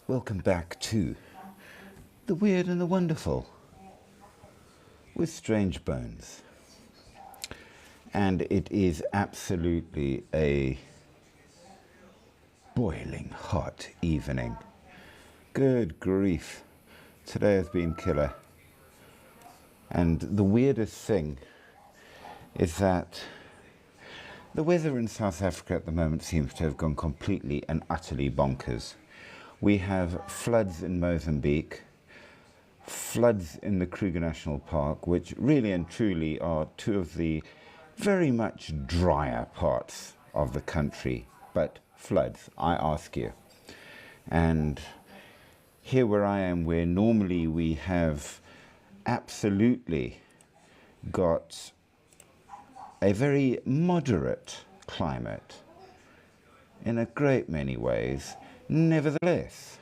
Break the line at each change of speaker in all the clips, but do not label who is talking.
Welcome back to The Weird and the Wonderful with Strange Bones. And it is absolutely a boiling hot evening. Good grief. Today has been killer. And the weirdest thing is that the weather in South Africa at the moment seems to have gone completely and utterly bonkers. We have floods in Mozambique, floods in the Kruger National Park, which really and truly are two of the very much drier parts of the country, but floods, I ask you. And here where I am, where normally we have absolutely got a very moderate climate in a great many ways, nevertheless,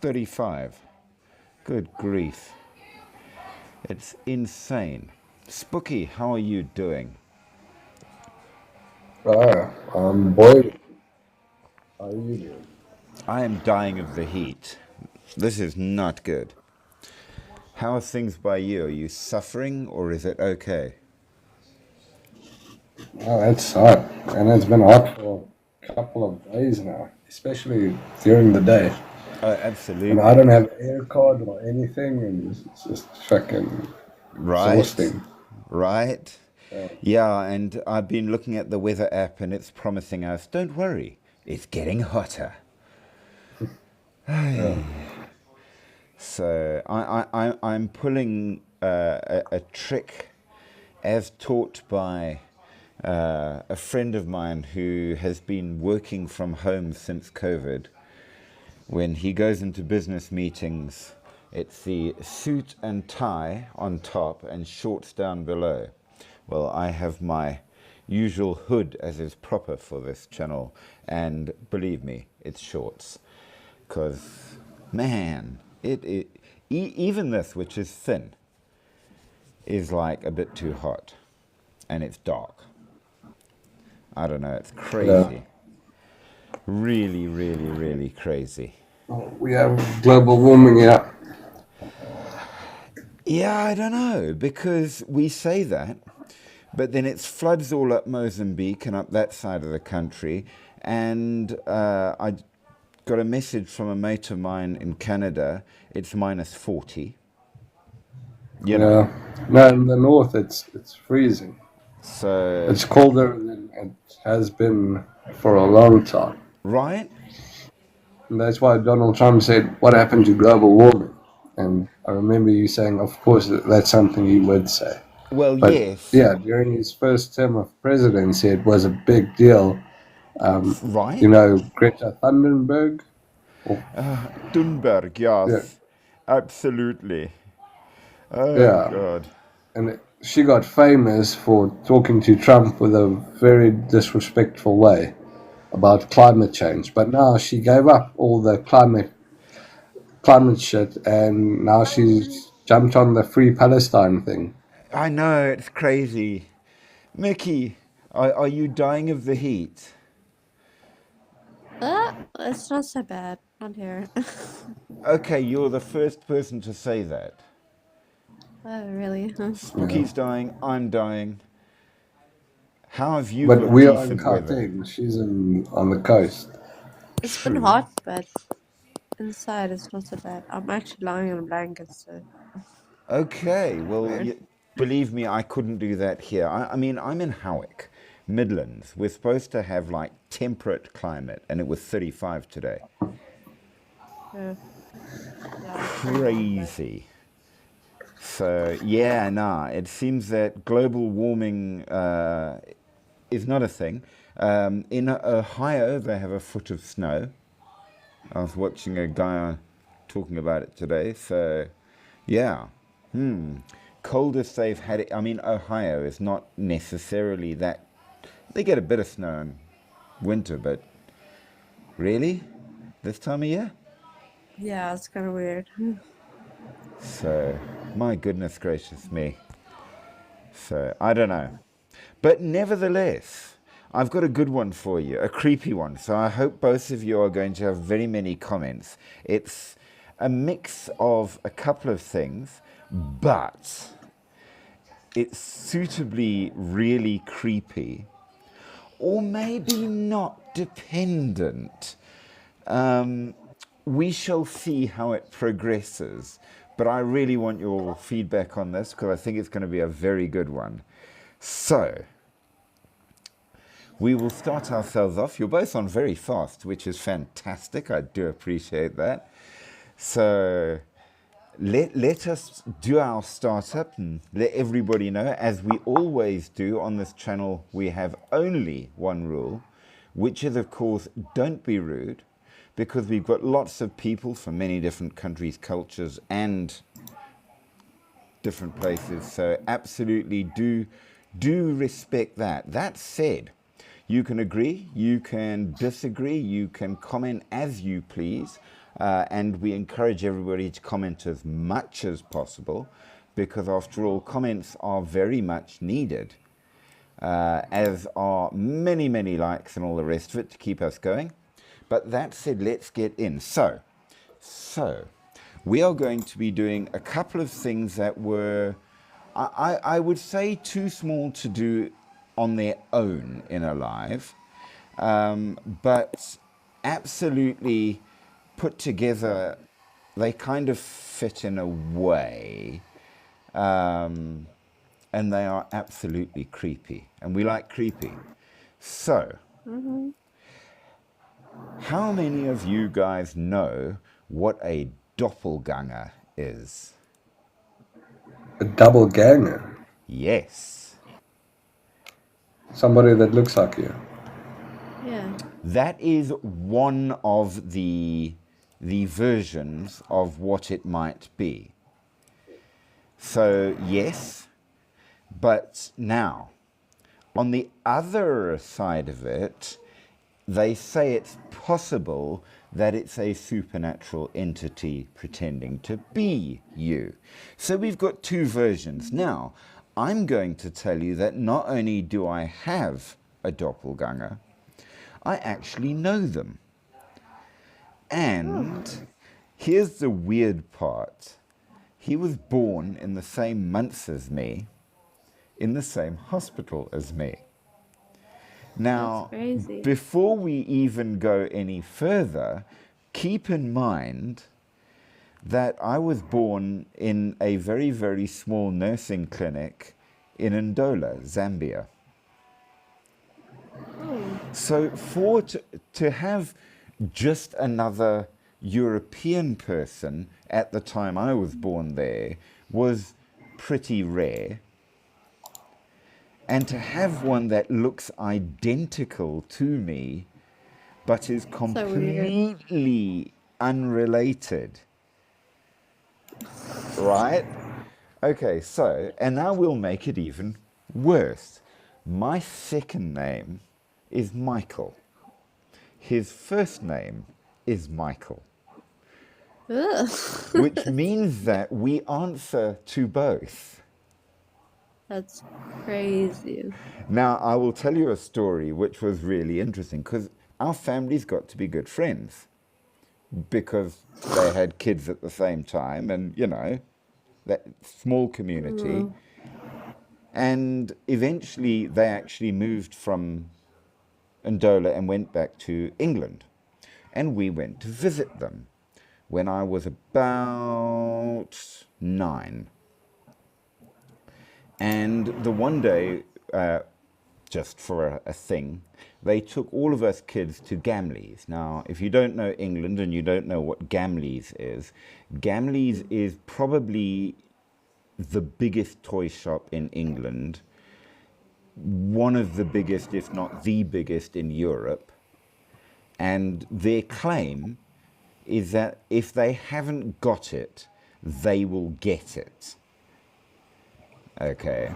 35. Good grief. It's insane. Spooky, how are you doing?
Boy, how are you doing?
I am dying of the heat. This is not good. How are things by you? Are you suffering or is it okay?
Oh, it's hot, and it's been hot for a couple of days now, especially during the day.
Oh,
And I
absolutely.
don't have air card or anything, and it's just fucking
Right,
exhausting.
right.
Yeah,
Yeah, and I've been looking at the weather app and it's promising us, don't worry, it's getting hotter.
yeah.
So I'm pulling a trick as taught by a friend of mine who has been working from home since COVID. When he goes into business meetings, it's the suit and tie on top and shorts down below. Well, I have my usual hood as is proper for this channel, and believe me, it's shorts. Because, man, even this, which is thin, is like a bit too hot, and it's dark. I don't know, it's
Yeah.
crazy. Really, really, really crazy.
We have global warming, yeah.
Yeah, I don't know, because we say that, but then it's floods all up Mozambique and up that side of the country. And I got a message from a mate of mine in Canada, it's minus 40, you know.
Yeah. No, in the north, it's freezing.
So,
It's colder than it has been for a long time.
right?
And that's why Donald Trump said, "What happened to global warming?" And I remember you saying, "Of course, that's something he would say."
Well,
But
yes,
yeah, during his first term of presidency, it was a big deal.
right?
Greta Thunberg. Or,
Thunberg,
yeah,
yes, absolutely. Oh,
yeah,
God.
and she got famous for talking to Trump with a very disrespectful way about climate change. But now she gave up all the climate shit, and now she's jumped on the Free Palestine thing.
I know, it's crazy. Mickey, are you dying of the heat?
It's not so bad. Not here.
Okay, you're the first person to say that.
Oh, really?
Yeah.
Spooky's dying, I'm dying. How have you
But
got
we are in
decent weather?
Gauteng. She's on the coast.
It's been
True.
hot, but inside it's not so bad. I'm actually lying on a blanket, so
Okay, well,
weird.
believe me, I couldn't do that here. I mean, I'm in Howick, Midlands. We're supposed to have like temperate climate, and it was 35 today.
Yeah, yeah, it's pretty hot, but
Crazy. So, yeah, nah, it seems that global warming is not a thing. In Ohio, they have a foot of snow. I was watching a guy talking about it today. So, yeah. Coldest they've had it. I mean, Ohio is not necessarily that. They get a bit of snow in winter, but really? This time of year?
yeah, it's kind of weird.
So, my goodness gracious me. So, I don't know. But nevertheless, I've got a good one for you, a creepy one. So I hope both of you are going to have very many comments. It's a mix of a couple of things, but it's suitably really creepy, or maybe not, dependent. We shall see how it progresses, but I really want your feedback on this because I think it's going to be a very good one. So, we will start ourselves off. You're both on very fast, which is fantastic. I do appreciate that. So, let us do our startup and let everybody know. As we always do on this channel, we have only one rule, which is, of course, don't be rude, because we've got lots of people from many different countries, cultures, and different places. So absolutely do respect that. That said, you can agree, you can disagree, you can comment as you please. And we encourage everybody to comment as much as possible, because after all, comments are very much needed, as are many, many likes and all the rest of it to keep us going. But that said, let's get in. So we are going to be doing a couple of things that were, I would say, too small to do on their own in a live, but absolutely put together, they kind of fit in a way, and they are absolutely creepy, and we like creepy. So, how many of you guys know what a doppelganger is?
A double ganger.
Yes.
Somebody that looks like you.
Yeah.
That is one of the versions of what it might be. So, yes, but now, on the other side of it, they say it's possible that it's a supernatural entity pretending to be you. So we've got two versions. Now, I'm going to tell you that not only do I have a doppelganger, I actually know them. And here's the weird part. He was born in the same months as me, in the same hospital as me. Now,
That's crazy.
before we even go any further, keep in mind that I was born in a very, very small nursing clinic in Ndola, Zambia. So to have just another European person at the time I was born there was pretty rare. And to have one that looks identical to me, but is
So weird.
completely unrelated, right? Okay, so, and now we'll make it even worse. My second name is Michael. His first name is Michael,
Ugh.
which means that we answer to both.
That's crazy.
Now, I will tell you a story which was really interesting, because our families got to be good friends because they had kids at the same time, and, you know, that small community. And eventually they actually moved from Ndola and went back to England. And we went to visit them when I was about 9. And the one day, just for a thing, they took all of us kids to Gamley's. Now, if you don't know England and you don't know what Gamley's is probably the biggest toy shop in England, one of the biggest, if not the biggest, in Europe. And their claim is that if they haven't got it, they will get it. Okay,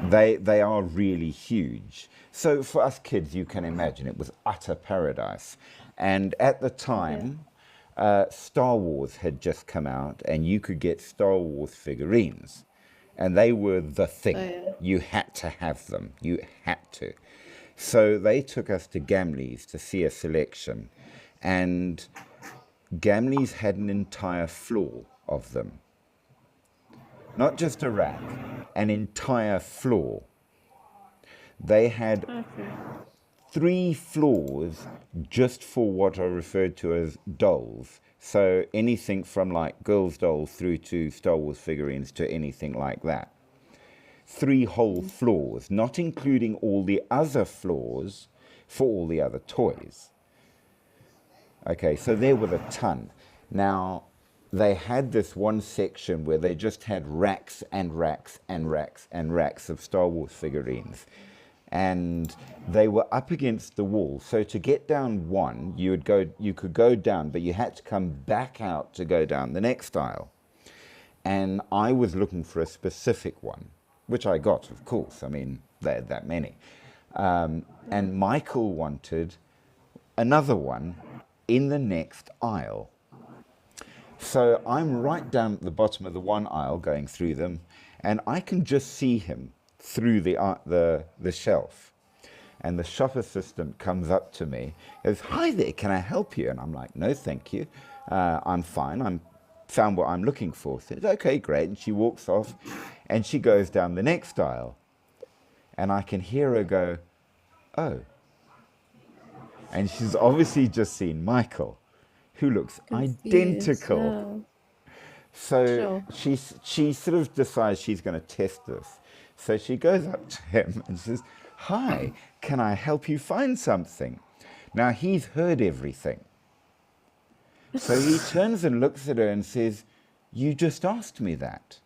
they are really huge. So for us kids, you can imagine it was utter paradise. And at the time, Star Wars had just come out, and you could get Star Wars figurines, and they were the thing.
Oh, yeah.
You had to have them. You had to. So they took us to Gamley's to see a selection, and Gamley's had an entire floor of them. Not just a rack, an entire floor. They had
Okay.
3 floors just for what are referred to as dolls. So anything from like girls' dolls through to Star Wars figurines to anything like that. 3 whole floors, not including all the other floors for all the other toys. Okay, so there were a ton. Now, they had this one section where they just had racks and racks and racks and racks of Star Wars figurines. And they were up against the wall. So to get down one, you could go down, but you had to come back out to go down the next aisle. And I was looking for a specific one, which I got, of course. I mean, they had that many. And Michael wanted another one in the next aisle. So I'm right down at the bottom of the one aisle going through them, and I can just see him through the shelf. And the shop assistant comes up to me, goes, "Hi there, can I help you?" And I'm like, "No, thank you. I'm fine. I'm found what I'm looking for." So it's okay, great. And she walks off, and she goes down the next aisle. And I can hear her go, "Oh." And she's obviously just seen Michael, who looks
Confused.
identical.
Yeah.
So
Sure.
she sort of decides she's going to test this. So she goes up to him and says, "Hi, can I help you find something?" Now he's heard everything. So he turns and looks at her and says, "You just asked me that."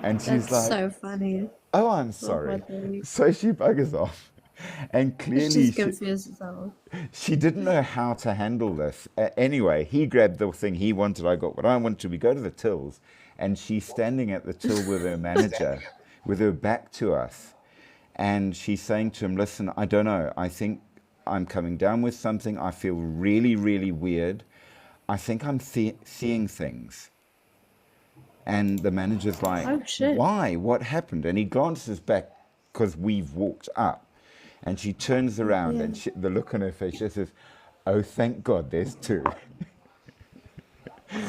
And she's
That's
like,
so funny.
"Oh, I'm
Oh my
sorry."
days.
So she buggers off. And clearly
She's confused as hell.
she didn't know how to handle this. Anyway, he grabbed the thing he wanted. I got what I wanted. We go to the tills, and she's standing at the till with her manager, with her back to us. And she's saying to him, "Listen, I don't know. I think I'm coming down with something. I feel really, really weird. I think I'm seeing things." And the manager's like,
Oh shit.
"Why? What happened?" And he glances back because we've walked up. And she turns around,
Yeah.
and the look on her face, she says, "Oh, thank God there's two."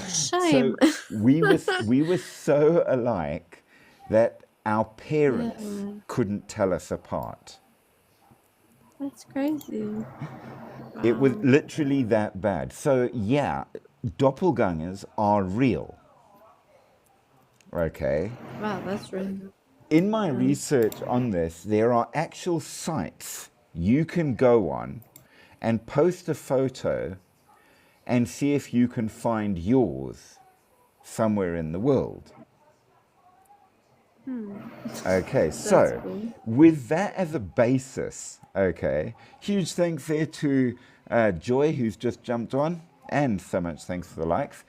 Shame.
So we were so alike that our parents
Yeah.
couldn't tell us apart.
That's crazy.
It was
Wow.
literally that bad. So yeah, doppelgangers are real. Okay.
Wow, that's really
In my
nice.
research on this, there are actual sites you can go on and post a photo and see if you can find yours somewhere in the world. Okay,
That's
so
cool.
with that as a basis, okay, huge thanks there to Joy, who's just jumped on, and so much thanks for the likes.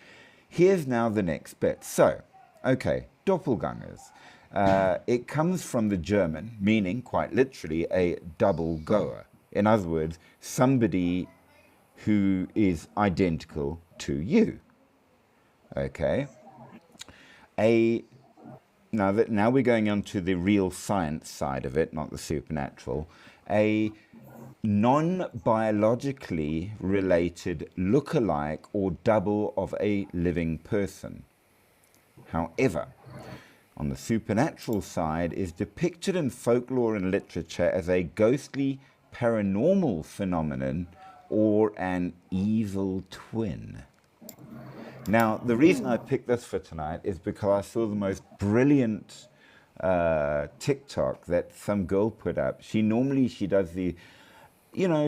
Here's now the next bit. So, okay, doppelgangers. It comes from the German, meaning quite literally a double goer. In other words, somebody who is identical to you. Okay. A now we're going on to the real science side of it, not the supernatural. A non-biologically related look-alike or double of a living person. However, on the supernatural side is depicted in folklore and literature as a ghostly paranormal phenomenon or an evil twin. Now, the reason I picked this for tonight is because I saw the most brilliant TikTok that some girl put up. She does the,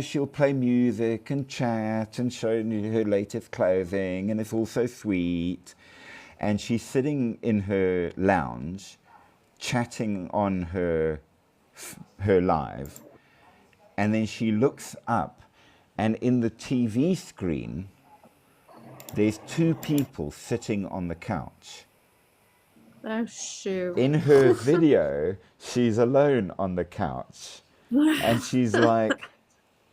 she'll play music and chat and show you her latest clothing, and it's all so sweet. And she's sitting in her lounge, chatting on her live, and then she looks up, and in the TV screen, there's 2 people sitting on the couch.
Oh shoot.
In her video, she's alone on the couch, and she's like,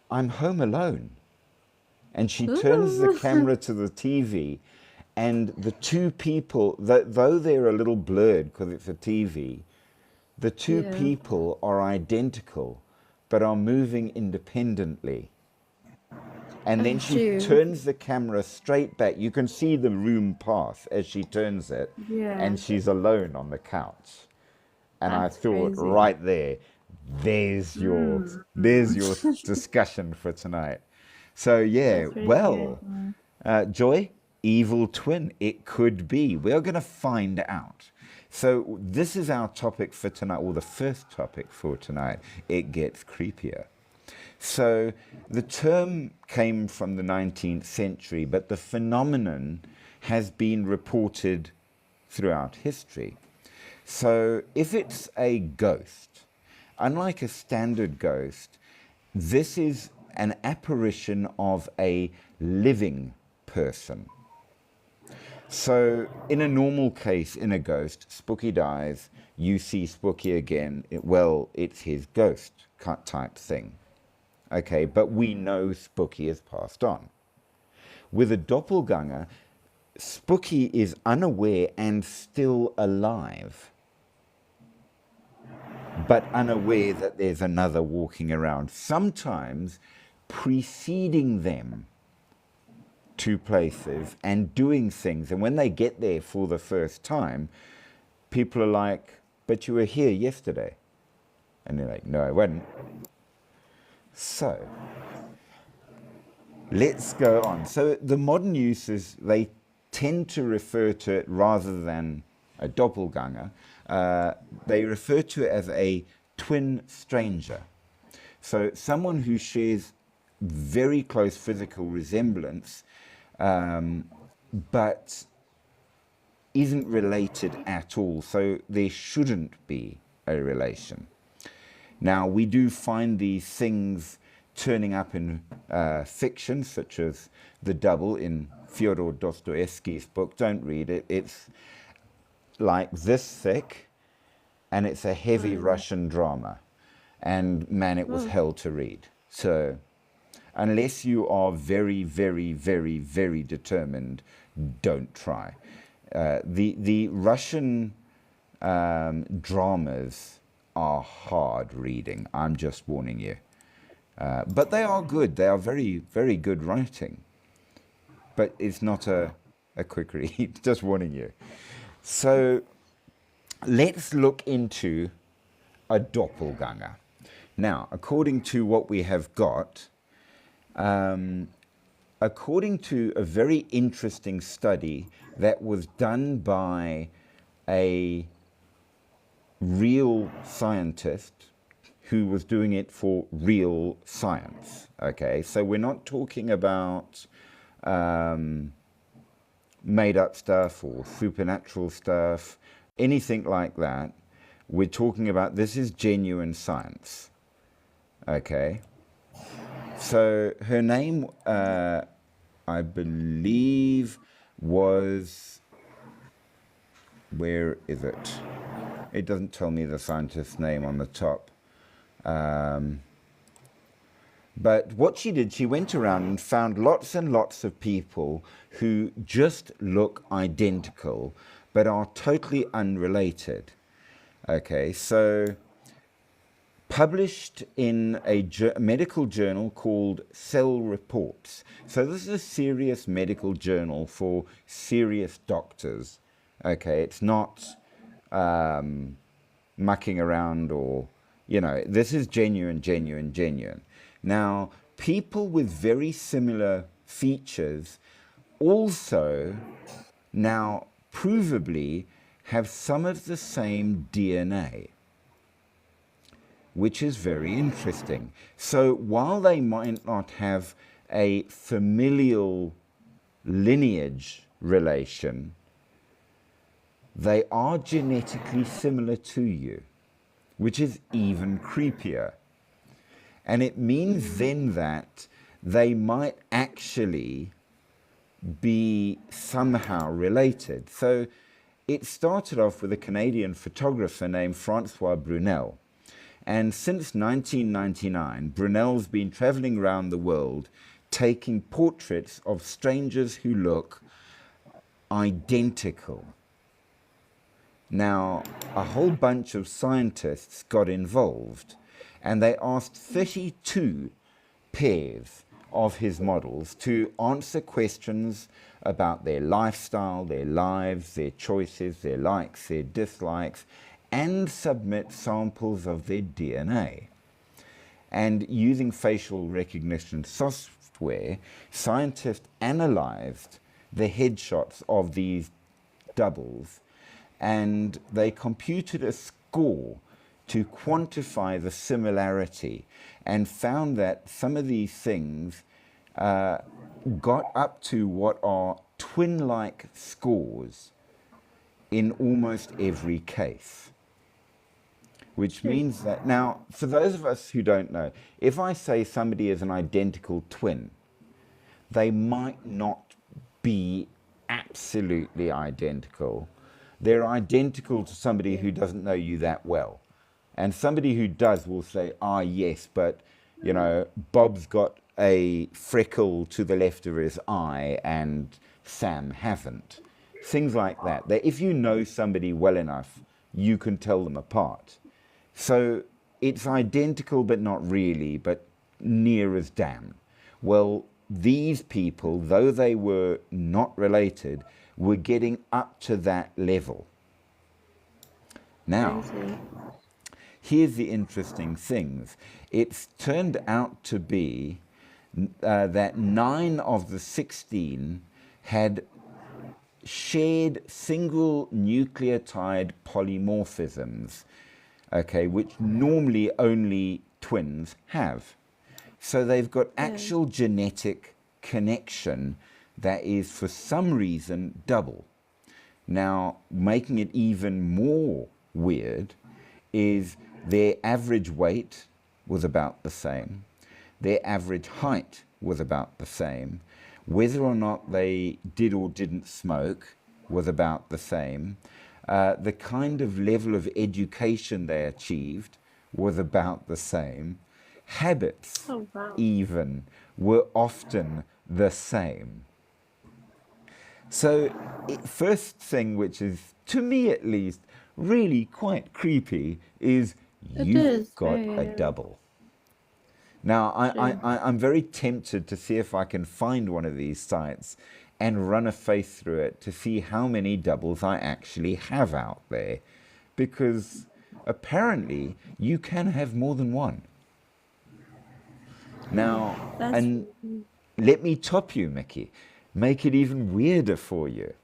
"I'm home alone." And she turns the camera to the TV, and the 2 people, though they're a little blurred because it's a TV, The two
Yeah.
people are identical, but are moving independently. And then
That's
she
true.
turns the camera straight back. You can see the room pass as she turns it,
Yeah.
and she's alone on the couch. And I
That's
thought,
crazy.
right there, there's your discussion for tonight. So yeah,
That's pretty good.
well, Joy, evil twin, it could be. We're going to find out. So this is our topic for tonight, or the first topic for tonight. It gets creepier. So the term came from the 19th century, but the phenomenon has been reported throughout history. So if it's a ghost, unlike a standard ghost, this is an apparition of a living person. So in a normal case, in a ghost, Spooky dies, you see Spooky again, it's his ghost type thing. Okay, but we know Spooky has passed on. With a doppelganger, Spooky is unaware and still alive, but unaware that there's another walking around, sometimes preceding them to places and doing things. And when they get there for the first time, people are like, but you were here yesterday. And they're like, no, I wasn't. So let's go on. So the modern uses, they tend to refer to it rather than a doppelganger. They refer to it as a twin stranger. So someone who shares very close physical resemblance, but isn't related at all. So there shouldn't be a relation. Now, we do find these things turning up in fiction, such as The Double in Fyodor Dostoevsky's book. Don't read it. It's like this thick, and it's a heavy Russian drama. And man, it was hell to read. So unless you are very, very, very, very determined, don't try. The Russian dramas are hard reading. I'm just warning you. But they are good. They are very, very good writing. But it's not a quick read. Just warning you. So let's look into a doppelganger. Now, according to what we have got, according to a very interesting study that was done by a real scientist who was doing it for real science. Okay, so we're not talking about made up stuff or supernatural stuff, anything like that. We're talking about this is genuine science. Okay, so her name, I believe, was, where is it? It doesn't tell me the scientist's name on the top. But what she did, she went around and found lots and lots of people who just look identical, but are totally unrelated. Okay, so published in a medical journal called Cell Reports. So this is a serious medical journal for serious doctors. Okay, it's not mucking around or, this is genuine. Now, people with very similar features also now provably have some of the same DNA, which is very interesting. So while they might not have a familial lineage relation, they are genetically similar to you, which is even creepier. And it means then that they might actually be somehow related. So it started off with a Canadian photographer named Francois Brunel. And since 1999, Brunel's been traveling around the world taking portraits of strangers who look identical. Now, a whole bunch of scientists got involved and they asked 32 pairs of his models to answer questions about their lifestyle, their lives, their choices, their likes, their dislikes, and submit samples of their DNA. And using facial recognition software, scientists analyzed the headshots of these doubles and they computed a score to quantify the similarity and found that some of these things got up to what are twin-like scores in almost every case. Which means that, now, for those of us who don't know, if I say somebody is an identical twin, they might not be absolutely identical. They're identical to somebody who doesn't know you that well. And somebody who does will say, ah, yes, but, you know, Bob's got a freckle to the left of his eye and Sam hasn't. Things like that. That if you know somebody well enough, you can tell them apart. So it's identical, but not really, but near as damn. Well, these people, though they were not related, were getting up to that level. Now,
Crazy.
here's the interesting things. It's turned out to be that 9 of the 16 had shared single nucleotide polymorphisms, okay, which normally only twins have. So they've got actual genetic connection that is for some reason double. Now, making it even more weird is their average weight was about the same. Their average height was about the same. Whether or not they did or didn't smoke was about the same. The kind of level of education they achieved was about the same. Habits,
Oh, wow.
even, were often the same. So, first thing, which is, to me at least, really quite creepy, is
It
you've
is
got a
very
double. Now,
true.
I'm very tempted to see if I can find one of these sites and run a face through it to see how many doubles I actually have out there. Because apparently you can have more than one. Now,
That's
and let me top you, Mickey. Make it even weirder for you.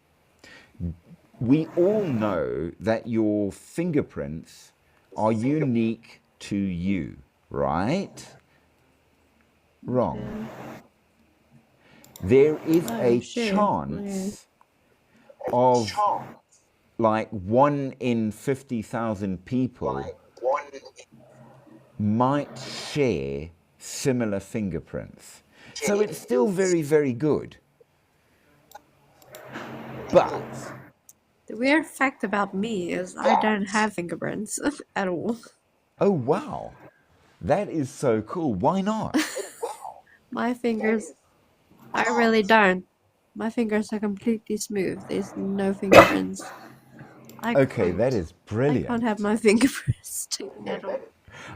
We all know that your fingerprints are unique to you, right? Wrong.
yeah.
There is
Oh,
a
sure. Yeah.
chance of like 1 in 50,000 people might share similar fingerprints. So it's still very, very good. But,
The weird fact about me is I don't have fingerprints at all.
oh wow, that is so cool. Why not?
My fingers, I really don't. My fingers are completely smooth. There's no fingerprints. I
Okay, that
can't.
is
I can't have
brilliant.
my fingerprints taken at all.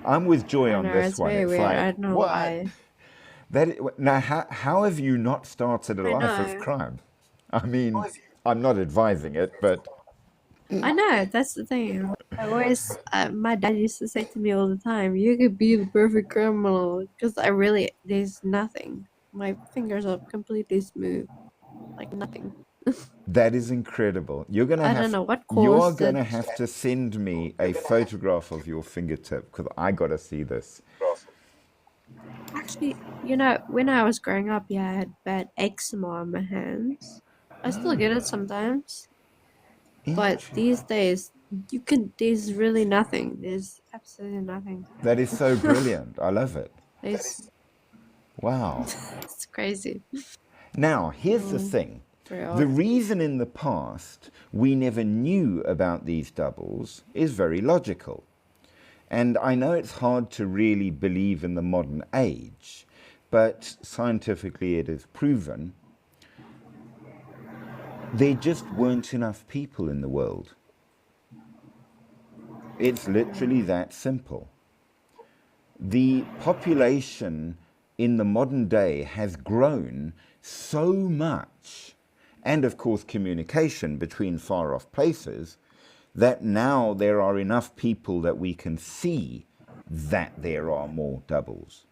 I'm with Joy
I
on
know,
this
it's
one.
very
It's
weird. I
like,
don't know
what?
why.
Now, how have you not started a
I
life of
know.
crime? I mean, I'm not advising it, but
I know, that's the thing. My dad used to say to me all the time, you could be the perfect criminal. Because there's nothing. My fingers are completely smooth. Like nothing.
that is incredible.
I don't know what
You are
caused
gonna
it.
have to send me a photograph of your fingertip because I gotta see this.
Actually, when I was growing up, yeah, I had bad eczema on my hands. I still get it sometimes. But these days, there's really nothing. There's absolutely nothing.
That is so brilliant. I love it.
It's,
Wow.
it's crazy.
Now, here's the
Oh,
thing.
very
The
odd.
reason in the past we never knew about these doubles is very logical. And I know it's hard to really believe in the modern age, but scientifically it is proven there just weren't enough people in the world. It's literally that simple. The population in the modern day has grown so much, and of course, communication between far off places, that now there are enough people that we can see that there are more doubles.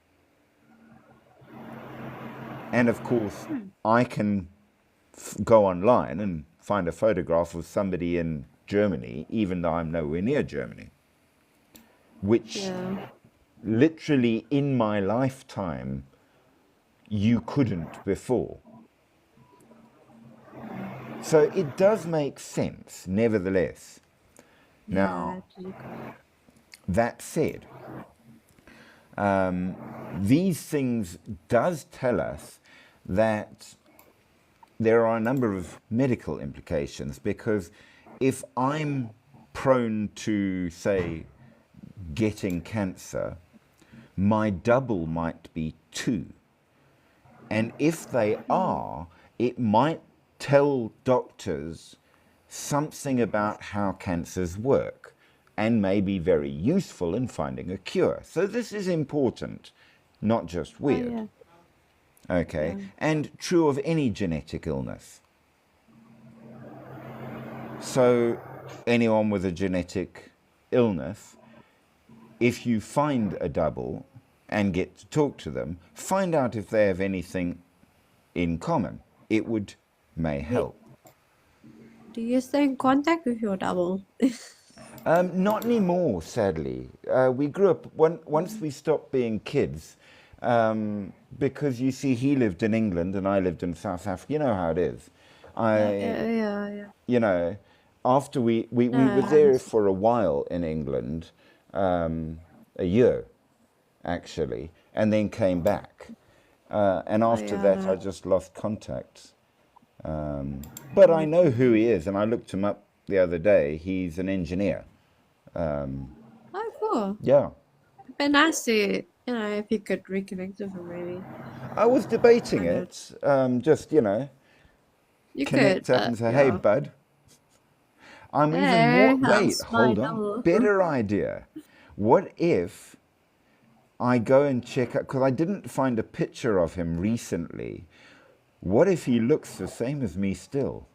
And of course, I can go online and find a photograph of somebody in Germany, even though I'm nowhere near Germany, which
Yeah.
literally in my lifetime you couldn't before. So it does make sense, nevertheless. Now,
Yeah, absolutely correct.
that said, these things does tell us that there are a number of medical implications, because if I'm prone to, say, getting cancer, my double might be 2. And if they are, it might tell doctors something about how cancers work and may be very useful in finding a cure. So this is important, not just
Oh
weird.
yeah.
Okay,
Yeah.
and true of any genetic illness. So anyone with a genetic illness, if you find a double and get to talk to them, find out if they have anything in common. It may help.
Do you stay in contact with your double?
Not anymore, sadly. We grew up, once we stopped being kids, because you see, he lived in England and I lived in South Africa. You know how it is.
Yeah.
You know, after we were there for a while in England, a year actually, and then came back. And after that, I just lost contact. But I know who he is, and I looked him up the other day. He's an engineer.
Oh, cool.
Yeah.
It'd be nice to, if you could reconnect with him, maybe.
I was debating
Why not?
it, just,
You
connect
could,
up and say, hey,
yeah.
bud. I'm even
Hey,
more, wait,
how's my
hold on,
double?
better idea. What if I go and check out, because I didn't find a picture of him recently. What if he looks the same as me still?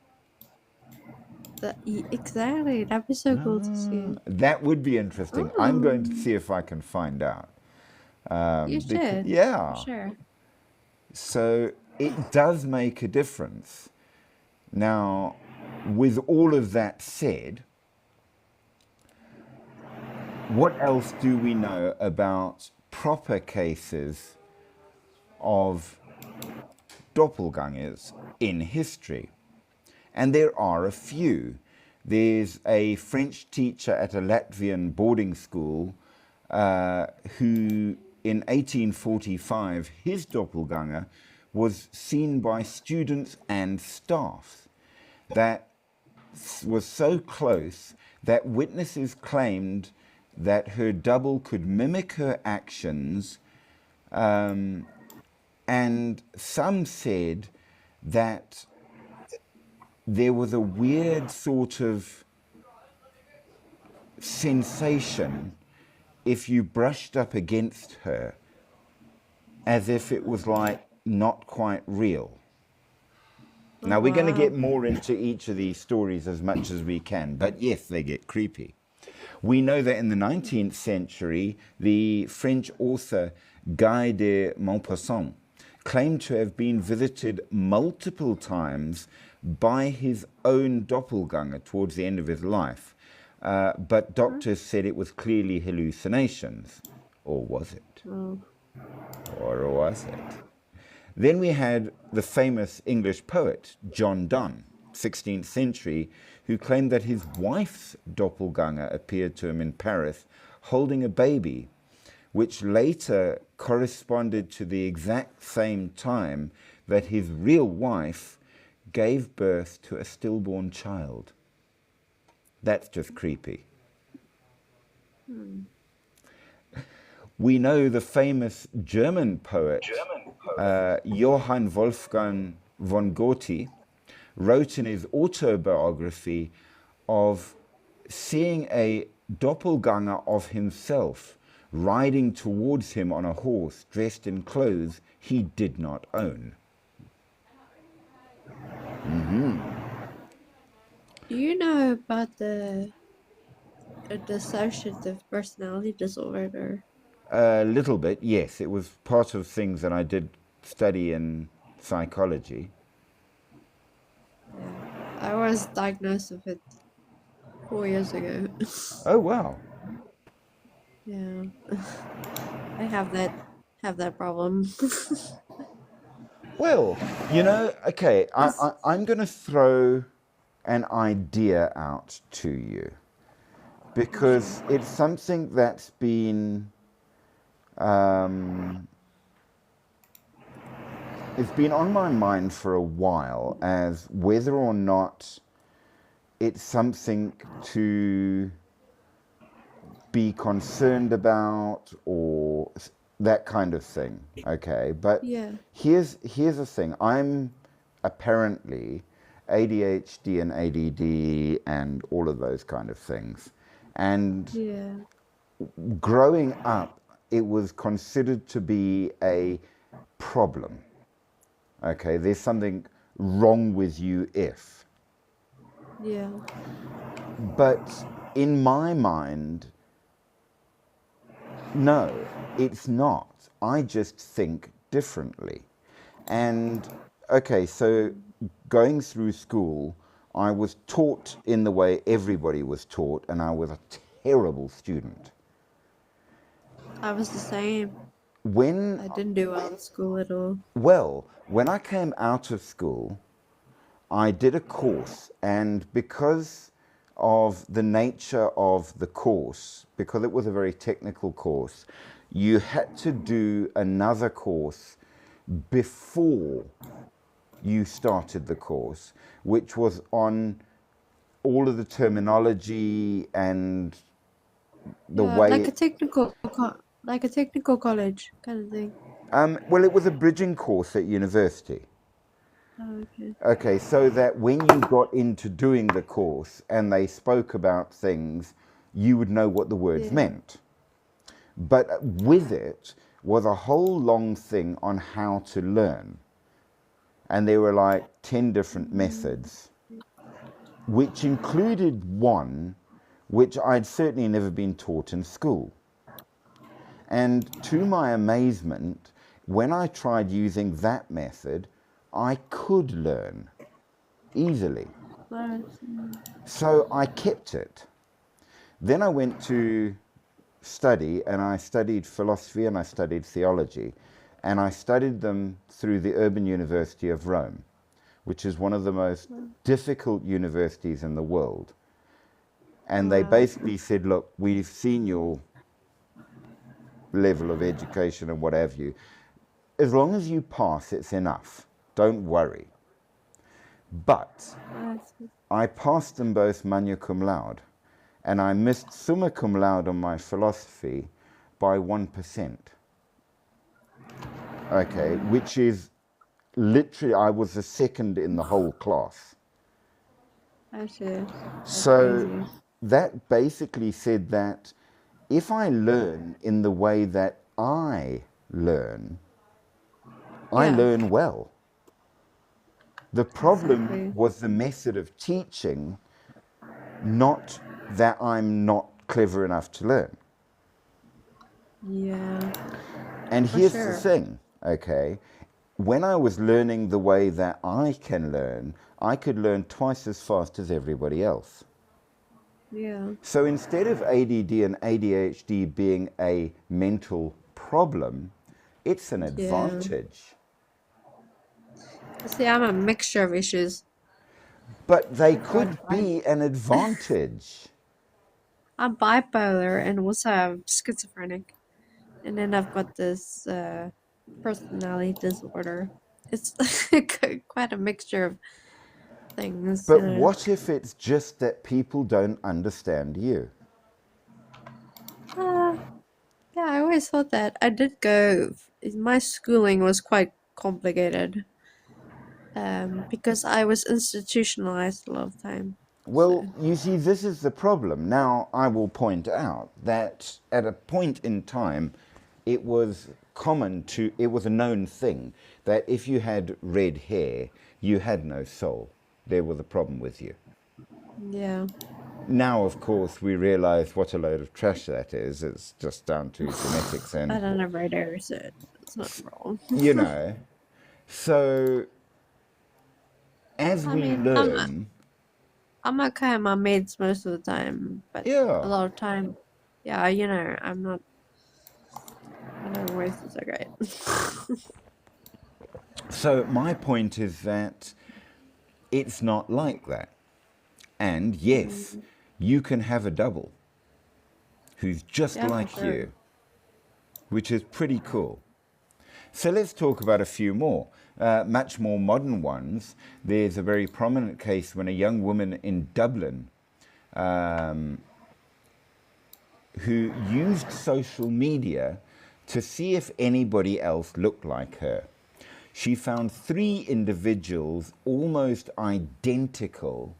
Exactly. That'd be so cool to see.
That would be interesting. I'm going to
Oh,
see if I can find out.
you should.
Yeah.
For sure.
So it does make a difference. Now, with all of that said, what else do we know about proper cases of doppelgangers in history? And there are a few. There's a French teacher at a Latvian boarding school who, in 1845, his doppelganger was seen by students and staff. That was so close that witnesses claimed that her double could mimic her actions, and some said that there was a weird sort of sensation if you brushed up against her, as if it was like not quite real. Now, we're going to get more into each of these stories as much as we can, but yes, they get creepy. We know that in the 19th century, the French author Guy de Maupassant claimed to have been visited multiple times by his own doppelganger towards the end of his life. But doctors said it was clearly hallucinations. Or was it? Or was it? Then we had the famous English poet, John Donne, 16th century, who claimed that his wife's doppelganger appeared to him in Paris holding a baby, which later corresponded to the exact same time that his real wife gave birth to a stillborn child. That's just creepy. We know the famous German poet, Johann Wolfgang von Goethe, wrote in his autobiography of seeing a doppelganger of himself riding towards him on a horse dressed in clothes he did not own.
Do you know about the dissociative personality disorder?
A little bit, yes. It was part of things that I did study in psychology.
Yeah. I was diagnosed with it 4 years ago.
Oh, wow.
Yeah. I have that problem.
Well, okay, I'm going to throw an idea out to you because it's something that's been it's been on my mind for a while as whether or not it's something to be concerned about or that kind of thing. Okay, but
Yeah.
here's the thing. I'm apparently ADHD and ADD and all of those kind of things. And
Yeah.
growing up, it was considered to be a problem. Okay, there's something wrong with you if.
Yeah.
But in my mind, no, it's not. I just think differently. And okay, so going through school, I was taught in the way everybody was taught, and I was a terrible student.
I was the same.
When
I didn't do well in school at all.
Well, when I came out of school, I did a course, and because of the nature of the course, because it was a very technical course, you had to do another course before you started the course, which was on all of the terminology and the
Yeah,
way.
like a technical college kind of thing.
Well, it was a bridging course at university.
Oh, okay.
Okay, so that when you got into doing the course and they spoke about things, you would know what the words
Yeah.
meant. But with it was a whole long thing on how to learn. And there were like 10 different methods, which included one which I'd certainly never been taught in school. And to my amazement, when I tried using that method, I could learn easily.
Nice.
So I kept it. Then I went to study, and I studied philosophy and I studied theology. And I studied them through the Urban University of Rome, which is one of the most difficult universities in the world. And they
Wow.
basically said, look, we've seen your level of education and what have you. As long as you pass, it's enough. Don't worry. But
Nice.
I passed them both magna cum laude, and I missed summa cum laude on my philosophy by 1%. Okay, which is literally, I was the second in the whole class.
I see. That's
So
crazy.
that basically said that if I learn in the way that I learn, I
Yeah.
learn well. The problem
Exactly.
was the method of teaching, not that I'm not clever enough to learn.
Yeah.
And
For
here's the
sure.
thing, okay? When I was learning the way that I can learn, I could learn twice as fast as everybody else.
Yeah.
So instead of ADD and ADHD being a mental problem, it's an advantage.
See, I'm a mixture of issues.
But they
I've got
could be an advantage.
I'm bipolar and also I'm schizophrenic. And then I've got this personality disorder. It's quite a mixture of things.
But what if it's just that people don't understand you?
Yeah, I always thought that. I did go. My schooling was quite complicated because I was institutionalized a lot of time.
Well, you see, this is the problem. Now, I will point out that at a point in time, it was it was a known thing that if you had red hair, you had no soul. There was a problem with you.
Yeah.
Now, of course, we realize what a load of trash that is. It's just down to genetics
I
and,
don't know right there, so it's not wrong.
you know. So, as
I
we
mean,
learn,
I'm okay with my meds most of the time, but
yeah.
a lot of time, yeah, you know, I'm not. I don't always do so great.
So, my point is that it's not like that. And yes, you can have a double who's just
Yeah, for
like
sure.
you, which is pretty cool. So let's talk about a few more, much more modern ones. There's a very prominent case when a young woman in Dublin who used social media to see if anybody else looked like her. She found 3 individuals almost identical.